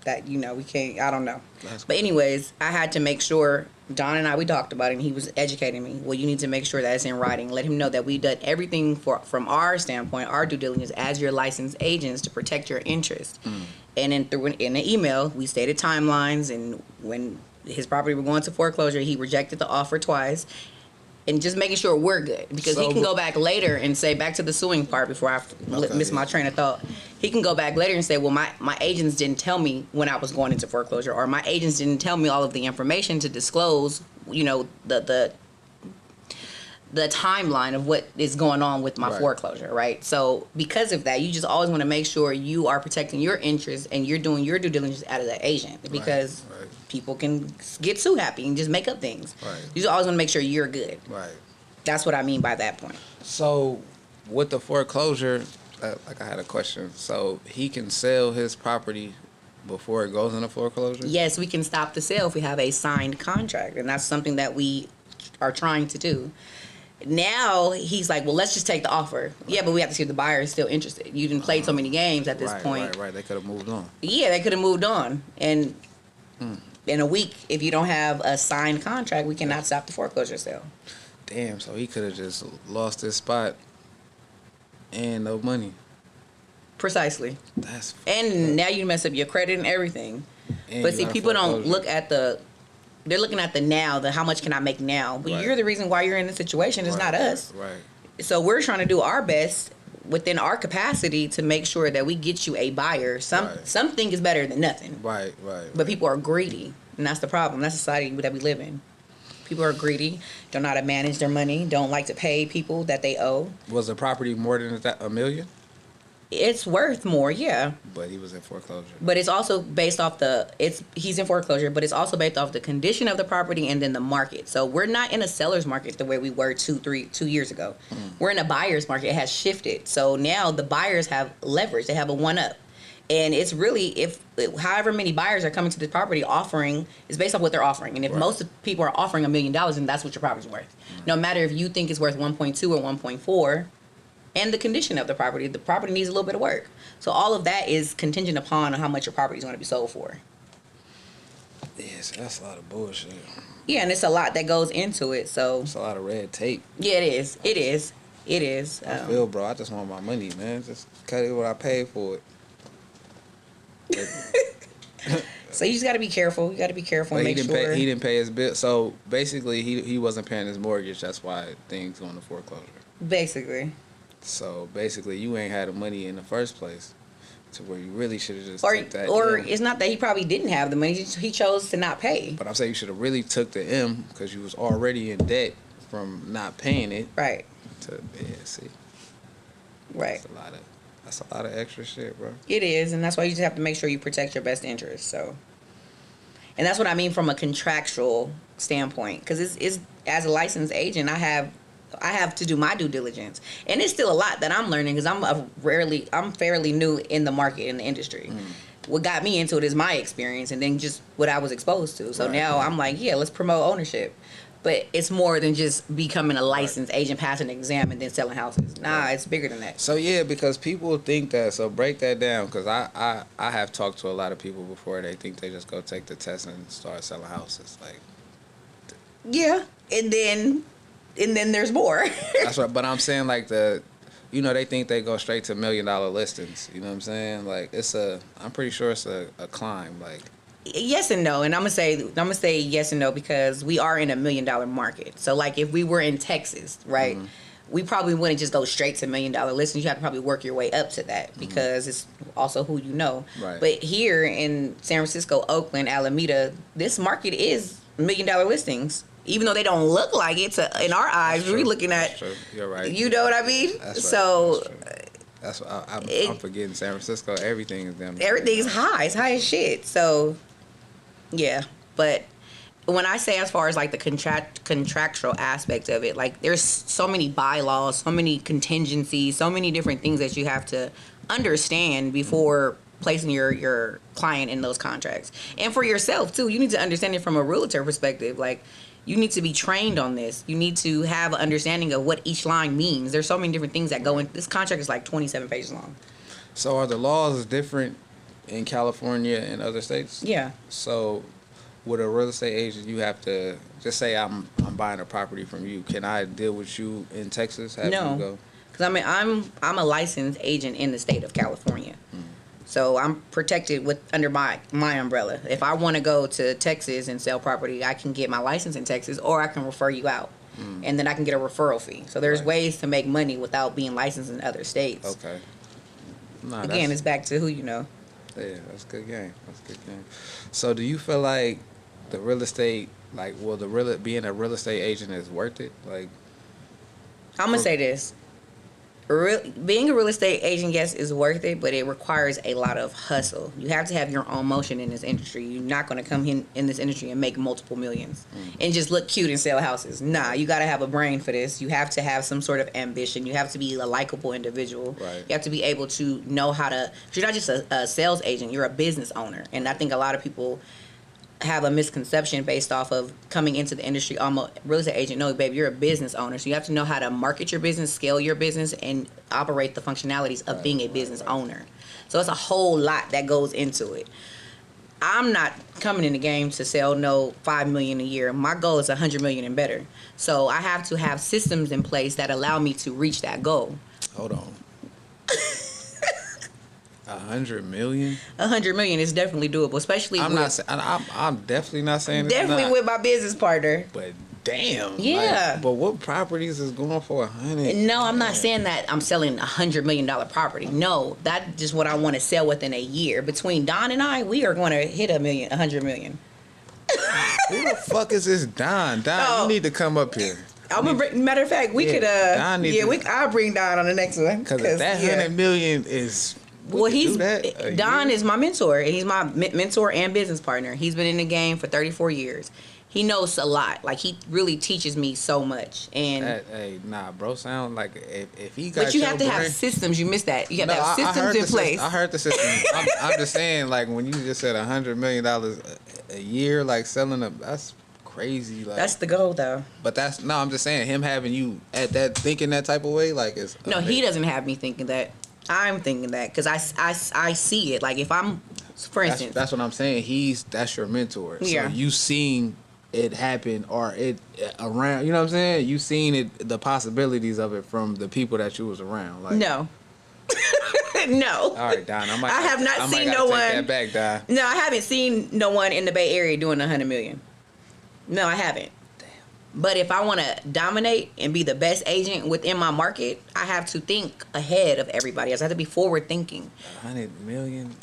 that we can't. I don't know. But anyways, I had to make sure. Don and we talked about it, and he was educating me. Well, you need to make sure that it's in writing. Let him know that we done everything from our standpoint, our due diligence as your licensed agents to protect your interest. And then in the email, we stated timelines, and when his property were going to foreclosure, he rejected the offer twice. And just making sure we're good, because he can go back later and say, back to the suing part before I miss my train of thought. He can go back later and say, well, my agents didn't tell me when I was going into foreclosure, or my agents didn't tell me all of the information to disclose, the timeline of what is going on with my foreclosure, right? So because of that, you just always want to make sure you are protecting your interests and you're doing your due diligence out of the agent, because people can get too happy and just make up things. You just always want to make sure you're good. That's what I mean by that point. So with the foreclosure, like I had a question. So he can sell his property before it goes into foreclosure? Yes, we can stop the sale if we have a signed contract, and that's something that we are trying to do. Now he's like, well, let's just take the offer. Yeah, but we have to see if the buyer is still interested. You didn't play so many games at this point. Right. They could have moved on. Yeah, they could have moved on. And in a week, if you don't have a signed contract, we cannot stop the foreclosure sale. Damn, so he could have just lost his spot and no money. Precisely. That's and now you mess up your credit and everything. And but see, people don't look at they're looking at the now, how much can I make now? But you're the reason why you're in the situation. It's not us. So we're trying to do our best within our capacity to make sure that we get you a buyer. Something is better than nothing. But people are greedy, and that's the problem. That's the society that we live in. People are greedy, don't know how to manage their money, don't like to pay people that they owe. Was the property more than $1 million? It's worth more, yeah. But he was in foreclosure. But it's also based off he's in foreclosure, but it's also based off the condition of the property and then the market. So we're not in a seller's market the way we were 2 years ago. We're in a buyer's market. It has shifted. So now the buyers have leverage. They have a one-up. And it's really, however many buyers are coming to this property offering, is based off what they're offering. And if most people are offering $1 million, then that's what your property's worth. No matter if you think it's worth 1.2 or 1.4, and the condition of the property needs a little bit of work. So all of that is contingent upon how much your property is going to be sold for. Yes, that's a lot of bullshit. Yeah, and it's a lot that goes into it. So it's a lot of red tape. Yeah, it is. It is. I feel, bro. I just want my money, man. Just cut it what I paid for it. So you just got to be careful. You got to be careful and make sure. He didn't pay his bill. So basically, he wasn't paying his mortgage. That's why things going to foreclosure. Basically. So basically, you ain't had the money in the first place, to where you really should have just took that. Or it's not that he probably didn't have the money; he chose to not pay. But I'm saying you should have really took the M, because you was already in debt from not paying it. Right. See. Right. That's a lot of extra shit, bro. It is, and that's why you just have to make sure you protect your best interest. So, and that's what I mean from a contractual standpoint, because it's as a licensed agent, I have to do my due diligence, and it's still a lot that I'm learning, because I'm fairly new in the market, in the industry. What got me into it is my experience, and then just what I was exposed to. So now I'm like, yeah, let's promote ownership. But it's more than just becoming a licensed agent, passing an exam, and then selling houses. Nah, it's bigger than that. So yeah, because people think that. So break that down, because I have talked to a lot of people before. They think they just go take the test and start selling houses. Like, yeah, and then there's more. That's right. But I'm saying, like, they think they go straight to $1 million listings. You know what I'm saying? Like, I'm pretty sure it's a climb. Like, yes and no, and I'm gonna say yes and no, because we are in a $1 million market. So like, if we were in Texas, right, we probably wouldn't just go straight to $1 million listings. You have to probably work your way up to that, because it's also who you know. Right. But here in San Francisco, Oakland, Alameda, this market is $1 million listings. even though they don't look like it in our eyes. We're looking at. That's true. You're right. You know what I mean? That's right. So. That's what I'm forgetting. San Francisco, everything is them. Everything's high. It's high as shit. So, yeah. But when I say as far as like the contractual aspect of it, like there's so many bylaws, so many contingencies, so many different things that you have to understand before placing your client in those contracts. And for yourself too, you need to understand it from a realtor perspective. Like, you need to be trained on this. You need to have an understanding of what each line means. There's so many different things that go in. This contract is like 27 pages long. So are the laws different in California and other states? Yeah. So with a real estate agent, you have to just say I'm buying a property from you. Can I deal with you in Texas? No, because I mean I'm a licensed agent in the state of California. So I'm protected under my umbrella. If I want to go to Texas and sell property, I can get my license in Texas, or I can refer you out, and then I can get a referral fee. So there's ways to make money without being licensed in other states. Okay. Again, it's back to who you know. Yeah, that's a good game. So do you feel like the real estate, being a real estate agent is worth it? Like, I'm gonna say this. Being a real estate agent, yes, is worth it, but it requires a lot of hustle. You have to have your own motion in this industry. You're not going to come in this industry and make multiple millions and just look cute and sell houses. Nah, you got to have a brain for this. You have to have some sort of ambition. You have to be a likable individual. Right. You have to be able to know how to. You're not just a sales agent. You're a business owner, and I think a lot of people have a misconception based off of coming into the industry. I'm a real estate agent. No, babe, you're a business owner. So you have to know how to market your business, scale your business, and operate the functionalities of being a business owner. So it's a whole lot that goes into it. I'm not coming in the game to sell no $5 million a year. My goal is $100 million and better. So I have to have systems in place that allow me to reach that goal. Hold on. 100 million? 100 million is definitely doable, especially. I'm definitely not saying it's definitely not. with my business partner. But damn. Yeah. But what properties is going for 100? No, I'm not saying that I'm selling $100 million property. No, that's just what I want to sell within a year. Between Don and I, we are going to hit $100 million. Who the fuck is this Don? Don, you need to come up here. Matter of fact, we could. I'll bring Don on the next one. Because that $100 million is. Don is my mentor. He's my mentor and business partner. He's been in the game for 34 years. He knows a lot. Like, he really teaches me so much. And bro, sound like if he got. But you have to have systems. You missed that. You have to have systems in place. I heard the system. I'm just saying, like, when you just said $100 million a year, like selling that's crazy. Like, that's the goal, though. But I'm just saying, him having you at that thinking that type of way, like, it's. No, he doesn't have me thinking that. I'm thinking that because I see it. Like, if I'm, for instance, that's what I'm saying. That's your mentor. Yeah. So you seen it happen or it around. You know what I'm saying? You seen it, the possibilities of it from the people that you was around. Like, no. No. All right, Don. I have not seen no one. Take that back, Don. No, I haven't seen no one in the Bay Area doing $100 million. No, I haven't. But if I want to dominate and be the best agent within my market, I have to think ahead of everybody else. I have to be forward thinking. $100 million?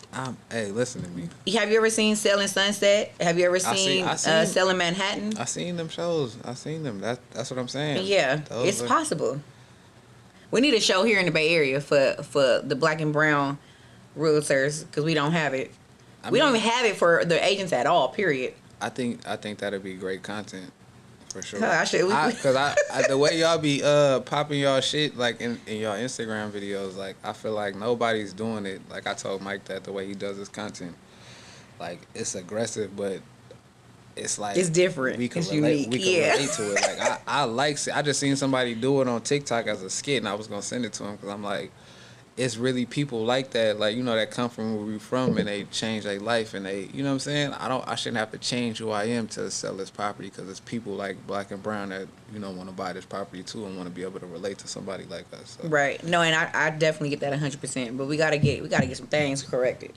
Hey, listen to me. Have you ever seen Selling Sunset? Have you ever seen Selling Manhattan? I seen them shows. I seen them. That's what I'm saying. Yeah, it's possible. We need a show here in the Bay Area for the black and brown realtors because we don't have it. We don't even have it for the agents at all, period. I think that'd be great content. For sure. Because the way y'all be popping y'all shit like in y'all Instagram videos, like I feel like nobody's doing it. Like I told Mike that the way he does his content, like it's aggressive, but it's like it's different. We can it's relate. Unique. We can relate to it. Like I just seen somebody do it on TikTok as a skit, and I was gonna send it to him because I'm like, it's really people like that, like, you know, that come from where we from and they change their life and they, you know what I'm saying? I shouldn't have to change who I am to sell this property because it's people like black and brown that, you know, want to buy this property too and want to be able to relate to somebody like us. So. Right. No, and I definitely get that 100%. But we gotta get some things corrected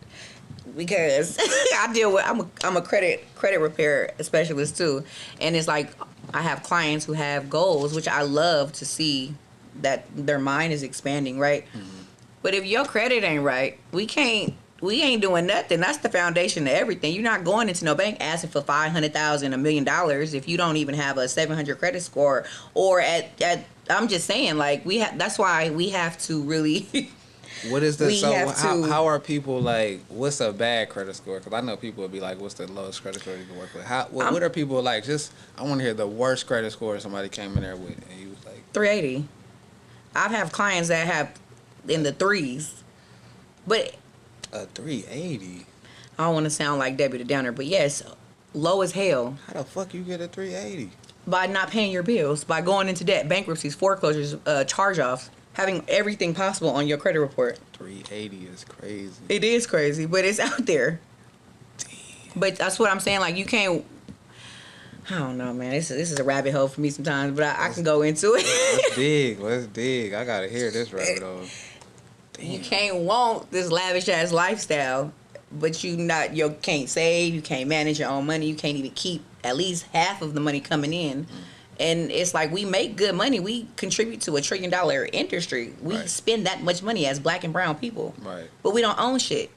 because I deal with I'm a credit repair specialist too, and it's like I have clients who have goals, which I love to see that their mind is expanding, right? Mm-hmm. But if your credit ain't right, we can't we ain't doing nothing. That's the foundation of everything. You're not going into no bank asking for $500,000, $1 million if you don't even have a 700 credit score. Or at I'm just saying, like that's why we have to really. What is the how are people like? What's a bad credit score? Because I know people would be like, "What's the lowest credit score you can work with?" What are people like? Just I want to hear the worst credit score somebody came in there with, and you was like 380. I've have clients that have in the threes, but a 380. I don't want to sound like Debbie the Downer, but yes, low as hell. How the fuck you get a 380? By not paying your bills, by going into debt, bankruptcies, foreclosures, charge-offs. Having everything possible on your credit report. 380 is crazy. It is crazy, but it's out there. Damn. But that's what I'm saying. Like, you can't. I don't know, man. This is a rabbit hole for me sometimes, but I can go into it. Let's dig. I gotta hear this rabbit hole. Damn. You can't want this lavish ass lifestyle, but you can't save. You can't manage your own money. You can't even keep at least half of the money coming in. And it's like we make good money. We contribute to $1 trillion industry. We spend that much money as black and brown people. Right. But we don't own shit.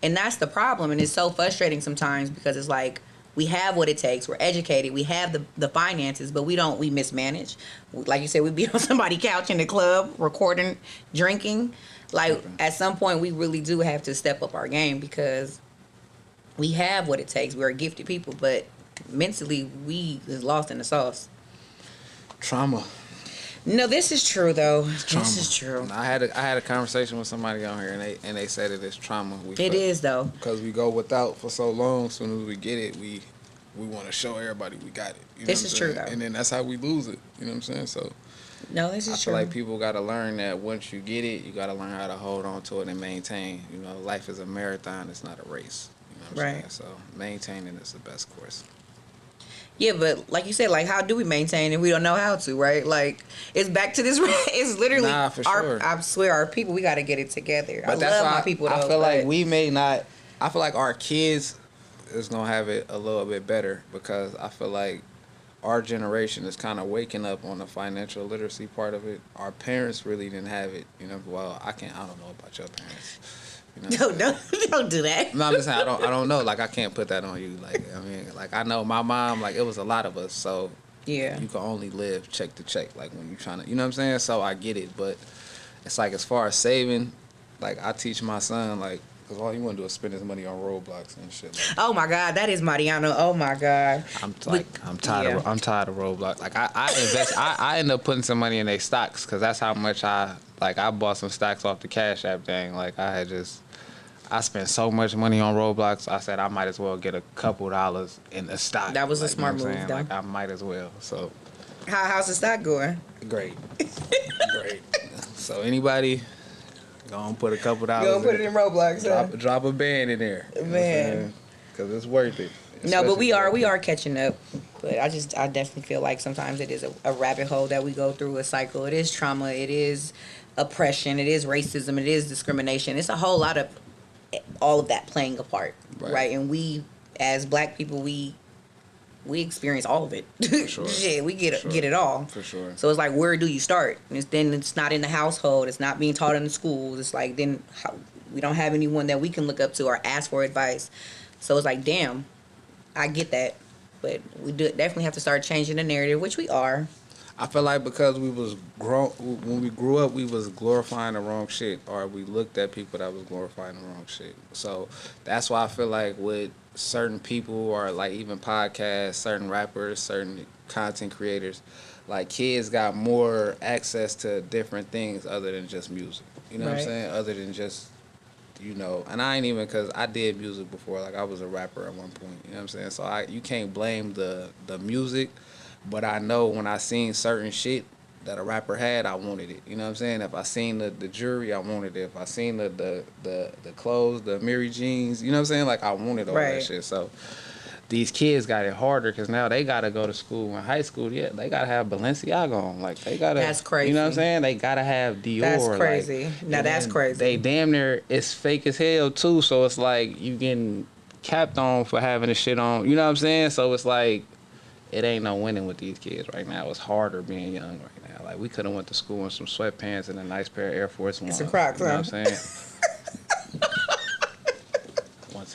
And that's the problem. And it's so frustrating sometimes because it's like we have what it takes. We're educated. We have the finances, but we mismanage. Like you said, we be on somebody's couch in the club, recording, drinking. Like at some point we really do have to step up our game because we have what it takes. We're gifted people, but mentally we is lost in the sauce. Trauma. No, this is true though. This is true. I had a conversation with somebody on here, and they said it is trauma. It is though, because we go without for so long. As soon as we get it, we want to show everybody we got it. You know this is true though, and then that's how we lose it. You know what I'm saying? So no, this is true. I feel like people got to learn that once you get it, you got to learn how to hold on to it and maintain. You know, life is a marathon. It's not a race. You know what I'm saying? So maintaining is the best course. Yeah, but like you said, like how do we maintain if we don't know how to, right? Like it's back to this. It's literally for sure. I swear, our people, we got to get it together. But I love my people. Though, I feel like we may not. I feel like our kids is gonna have it a little bit better because I feel like our generation is kind of waking up on the financial literacy part of it. Our parents really didn't have it. You know, well, I don't know about your parents. You know? Don't do that. No, I'm just saying I don't know. Like I can't put that on you. Like I mean, like I know my mom. Like it was a lot of us, so yeah, you can only live check to check. Like when you're trying to, you know what I'm saying. So I get it, but it's like as far as saving, like I teach my son like. Because all he want to do is spend his money on Roblox and shit. Like oh my God, that is Mariano. Oh my God. I'm tired of Roblox. Like I invest. I end up putting some money in their stocks because that's how much I bought some stocks off the Cash App thing. Like I spent so much money on Roblox. I said I might as well get a couple dollars in the stock. That was a smart move, though. Like I might as well. So how's the stock going? Great. So anybody. Gonna put a couple dollars. Go put it in Roblox. Drop a band in there, man. Because it's worth it. No, but we are catching up. But I definitely feel like sometimes it is a rabbit hole that we go through, a cycle. It is trauma. It is oppression. It is racism. It is discrimination. It's a whole lot of all of that playing a part, right? And we, as black people, we experience all of it. For sure. Shit, we get it all. For sure. So it's like, where do you start? And it's not in the household. It's not being taught in the schools. It's like we don't have anyone that we can look up to or ask for advice. So it's like, damn, I get that, but we definitely have to start changing the narrative, which we are. I feel like because when we grew up, we was glorifying the wrong shit, or we looked at people that was glorifying the wrong shit. So that's why I feel like with certain people, or like even podcasts, certain rappers, certain content creators, like kids got more access to different things other than just music. You know what I'm saying? Other than just, you know, and I ain't even, because I did music before. Like I was a rapper at one point. You know what I'm saying? So you can't blame the music. But I know when I seen certain shit that a rapper had, I wanted it. You know what I'm saying? If I seen the jewelry, I wanted it. If I seen the clothes, the Mary jeans, you know what I'm saying? Like I wanted all that shit. So these kids got it harder because now they got to go to school. In high school, yeah, they got to have Balenciaga on. Like they got to. That's crazy. You know what I'm saying? They got to have Dior. That's crazy. Like, now that's crazy. They damn near, it's fake as hell too. So it's like you getting capped on for having this shit on. You know what I'm saying? So it's like, it ain't no winning with these kids right now. It's harder being young right now. Like, we could have went to school in some sweatpants and a nice pair of Air Force Ones. It's a Crocs, you know what I'm saying?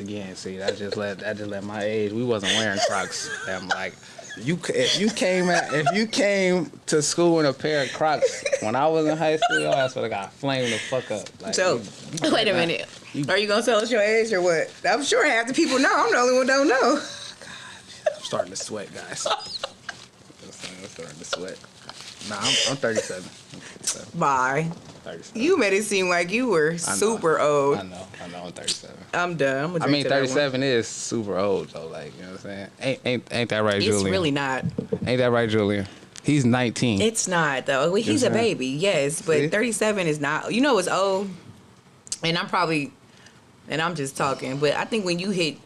again. See, that just let my age. We wasn't wearing Crocs. I'm like, if you came to school in a pair of Crocs when I was in high school, your ass would have got flamed the fuck up. Like, So, wait a minute. Are you gonna tell us your age or what? I'm sure half the people know. I'm the only one who don't know. God, I'm starting to sweat, guys. I'm starting to sweat. Nah, I'm 37. Bye. 37. You made it seem like you were super old. I know, I'm 37. I'm done. I mean, 37 is super old, though. Like, you know what I'm saying? Ain't that right, Julian? It's really not. Ain't that right, Julian? He's 19. It's not, though. He's a baby, yes, but 37 is not. You know it's old, and I'm just talking, but I think when you hit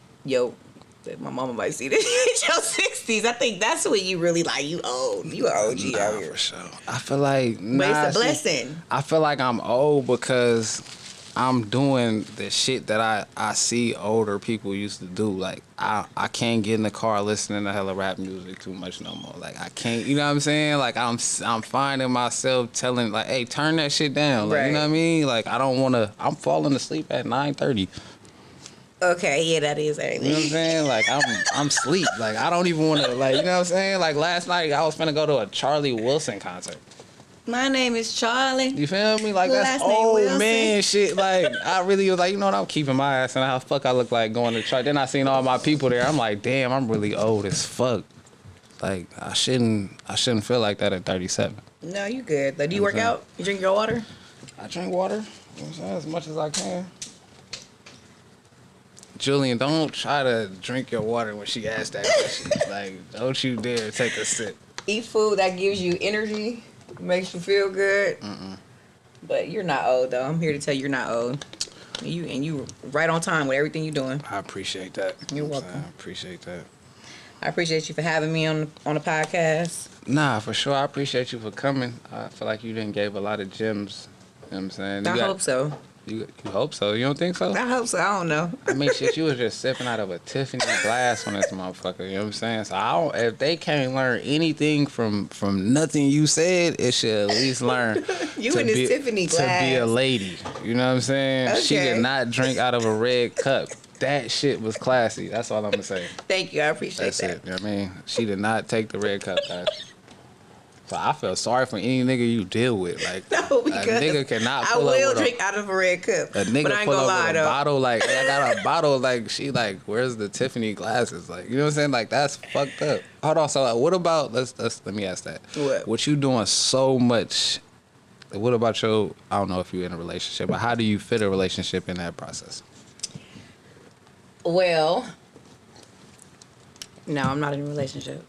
my mama might see this, hit your 60s, I think that's when you really like, you old. You an OG out here. For sure. I feel like, but it's a blessing. I feel like I'm old because I'm doing the shit that I see older people used to do. Like, I can't get in the car listening to hella rap music too much no more. Like, I can't, you know what I'm saying? Like, I'm finding myself telling, like, hey, turn that shit down. Like, right. You know what I mean? Like, I don't want to, I'm falling asleep at 9:30. Okay, yeah, that is early. You know what I'm saying? Like, I'm sleep. Like, I don't even want to, like, you know what I'm saying? Like, last night, I was finna go to a Charlie Wilson concert. My name is Charlie. You feel me? Like, that's old man shit. Like, I really was like, you know what? I'm keeping my ass in the house. Fuck, I look like going to church. Then I seen all my people there. I'm like, damn, I'm really old as fuck. Like, I shouldn't feel like that at 37. No, you good. Like, do you work out? You drink your water? I drink water. You know what I'm saying? As much as I can. Julian, don't try to drink your water when she asks that question. Like, don't you dare take a sip. Eat food that gives you energy, makes you feel good. But you're not old, though. I'm here to tell you you're not old. You right on time with everything you're doing. I appreciate that. You're welcome. I appreciate that. I appreciate you for having me on the podcast. Nah, for sure. I appreciate you for coming. I feel like you didn't gave a lot of gems. You know what I'm saying? I hope so. You hope so? You don't think so? I hope so. I don't know. I mean, shit, you was just sipping out of a Tiffany glass on this motherfucker. You know what I'm saying? So if they can't learn anything from nothing you said, it should at least learn Tiffany glass to be a lady. You know what I'm saying? Okay. She did not drink out of a red cup. That shit was classy. That's all I'm gonna say. Thank you. I appreciate that. That's it. You know what I mean? She did not take the red cup, guys. So I feel sorry for any nigga you deal with. Like, no, a nigga cannot pull up with I will drink out of a red cup. A nigga but I ain't pull gonna up lie, with a bottle, like, hey, I got a bottle, like, she like, where's the Tiffany glasses? Like, you know what I'm saying? Like, that's fucked up. Hold on, so like, what about, let me ask that. What you doing so much, what about I don't know if you're in a relationship, but how do you fit a relationship in that process? Well, no, I'm not in a relationship.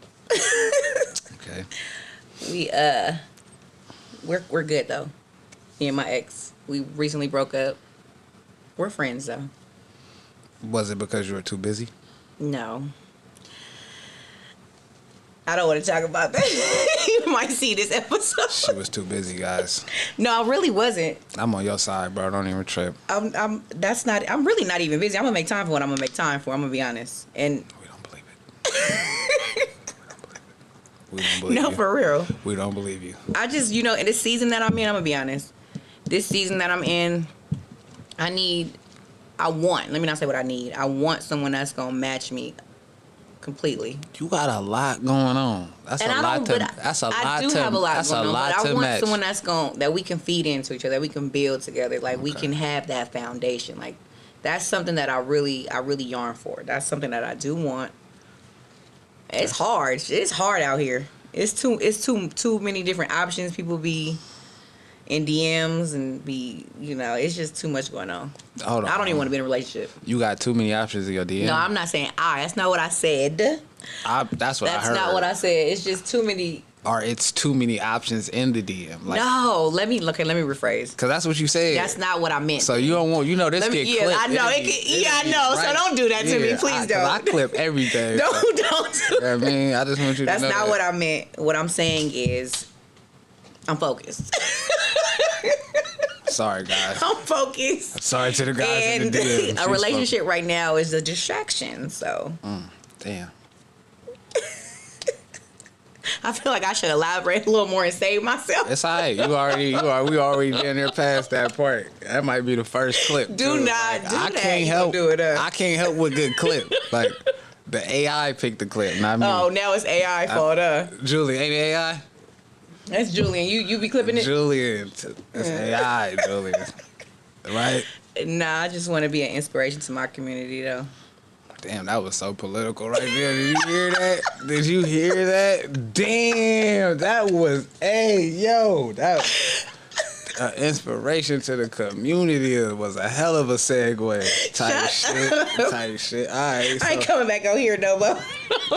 Okay. We're good though. Me and my ex, we recently broke up. We're friends though. Was it because you were too busy? No. I don't want to talk about that. You might see this episode. She was too busy, guys. No, I really wasn't. I'm on your side, bro. Don't even trip. I'm really not even busy. I'm gonna make time for what I'm gonna make time for. I'm gonna be honest. And we don't believe it. We don't believe no, you. for real. We don't believe you. I just, in this season that I'm in, I'm gonna be honest. This season that I'm in, let me not say what I need. I want someone that's gonna match me completely. You got a lot going on. That's a lot to match. I want someone that we can feed into each other, that we can build together. Like, we can have that foundation. Like, that's something that I really yearn for. That's something that I do want. It's hard. It's hard out here. It's too many different options. People be in DMs and it's just too much going on. Hold on. I don't even want to be in a relationship. You got too many options in your DM? No, I'm not saying that's not what I said. That's what I heard. That's not what I said. It's just too many. Or it's too many options in the DM. Like, no, let me rephrase. Because that's what you said. That's not what I meant. So you don't want, this get clipped. I know. I know. Right. So don't do that to me. Please don't. I clip everything. Don't do I mean, I just want you to know that's not what I meant. What I'm saying is, I'm focused. Sorry, guys. I'm focused. Sorry to the guys in the DM. A relationship right now is a distraction, so. Damn. I feel like I should elaborate a little more and save myself. It's all right. We already been there past that part. That might be the first clip. Do too. not Like, do I that. can't You help. gonna do it up. I can't help with good clip. Like the AI picked the clip, not me. Oh, now it's AI fault, Julie, ain't it AI? That's Julian. You be clipping it? Julian, it's AI, Julian. Right? Nah, I just want to be an inspiration to my community, though. Damn, that was so political right there. Did you hear that? Did you hear that? Damn, that was, that inspiration to the community was a hell of a segue. Type shit. All right. I ain't coming back out here, no more.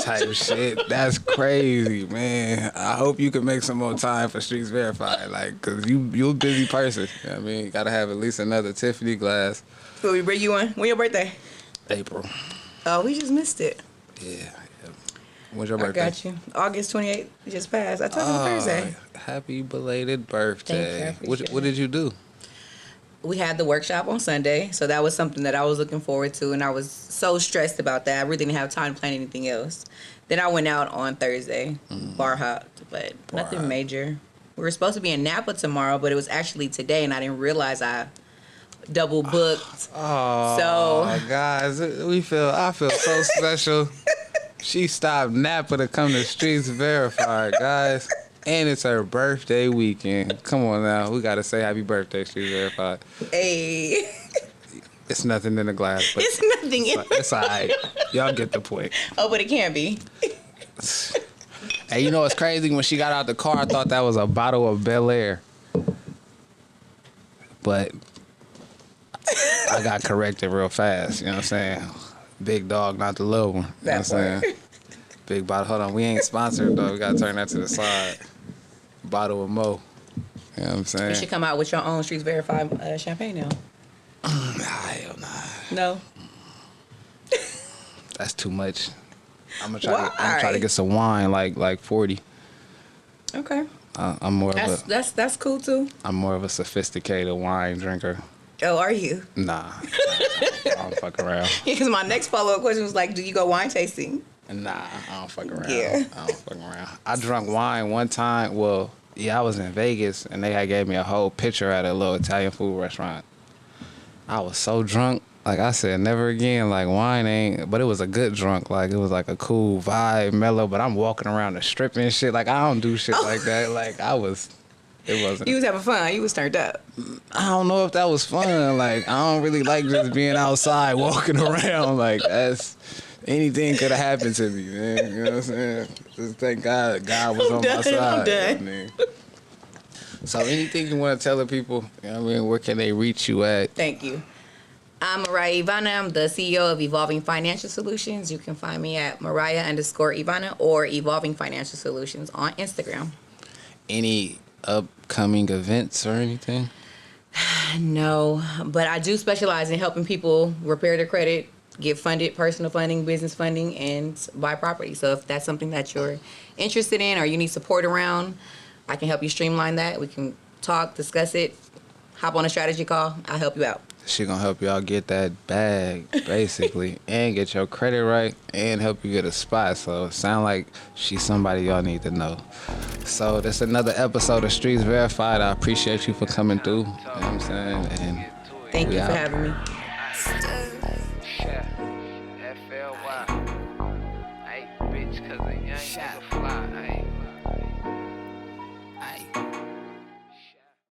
Type shit. That's crazy, man. I hope you can make some more time for Streets Verified, like, cause you a busy person. You know what I mean, you gotta have at least another Tiffany glass. Will we bring you one? When your birthday? April. Oh, we just missed it. Yeah. When's your birthday? I got you. August 28th just passed. I told you Thursday. Happy belated birthday. Thank you. What did you do? We had the workshop on Sunday, so that was something that I was looking forward to, and I was so stressed about that. I really didn't have time to plan anything else. Then I went out on Thursday, bar hopped, but nothing major. We were supposed to be in Napa tomorrow, but it was actually today, and I didn't realize I double booked. Oh, so guys, I feel so special. She stopped Napa to come to Streets Verified, guys. And it's her birthday weekend. Come on now. We got to say happy birthday, Streets Verified. Hey. It's nothing in the glass. But it's nothing in it's all right. Y'all get the point. Oh, but it can be. Hey, you know what's crazy? When she got out the car, I thought that was a bottle of Bel Air. But I got corrected real fast. You know what I'm saying? Big dog, not the little one. You know what I'm saying? Big bottle. Hold on. We ain't sponsored, though. We got to turn that to the side. Bottle of Mo. You know what I'm saying? You should come out with your own Streets Verified champagne now. Hell nah. No. That's too much. I'm gonna try to get some wine, like 40. Okay. I'm more of a that's cool too. I'm more of a sophisticated wine drinker. Oh, are you? Nah. I don't fuck around. Because my next follow-up question was like, do you go wine tasting? Nah, I don't fuck around. Yeah. I don't fuck around. I drunk wine one time. Well, yeah, I was in Vegas and they had gave me a whole pitcher at a little Italian food restaurant. I was so drunk. Like I said, never again. Like wine ain't, but it was a good drunk. Like it was like a cool vibe, mellow. But I'm walking around the strip and shit. Like I don't do shit like that. Like it wasn't. You was having fun. You was turned up. I don't know if that was fun. Like I don't really like just being outside walking around. Like that's anything could have happened to me, man. You know what I'm saying? Just thank God was on my side. I'm done. Man. So anything you want to tell the people? You know what I mean? Where can they reach you at? Thank you. I'm Mariah Ivana. I'm the CEO of Evolving Financial Solutions. You can find me at Mariah_Ivana or Evolving Financial Solutions on Instagram. Any upcoming events or anything? No, but I do specialize in helping people repair their credit, get funded, personal funding, business funding, and buy property. So if that's something that you're interested in or you need support around, I can help you streamline that. We can talk, discuss it, hop on a strategy call. I'll help you out. She gonna help y'all get that bag, basically, and get your credit right, and help you get a spot. So it sound like she's somebody y'all need to know. So that's another episode of Streets Verified. I appreciate you for coming through. You know what I'm saying? And thank you for having me. FLY. Hey, bitch, cause a young nigga fly.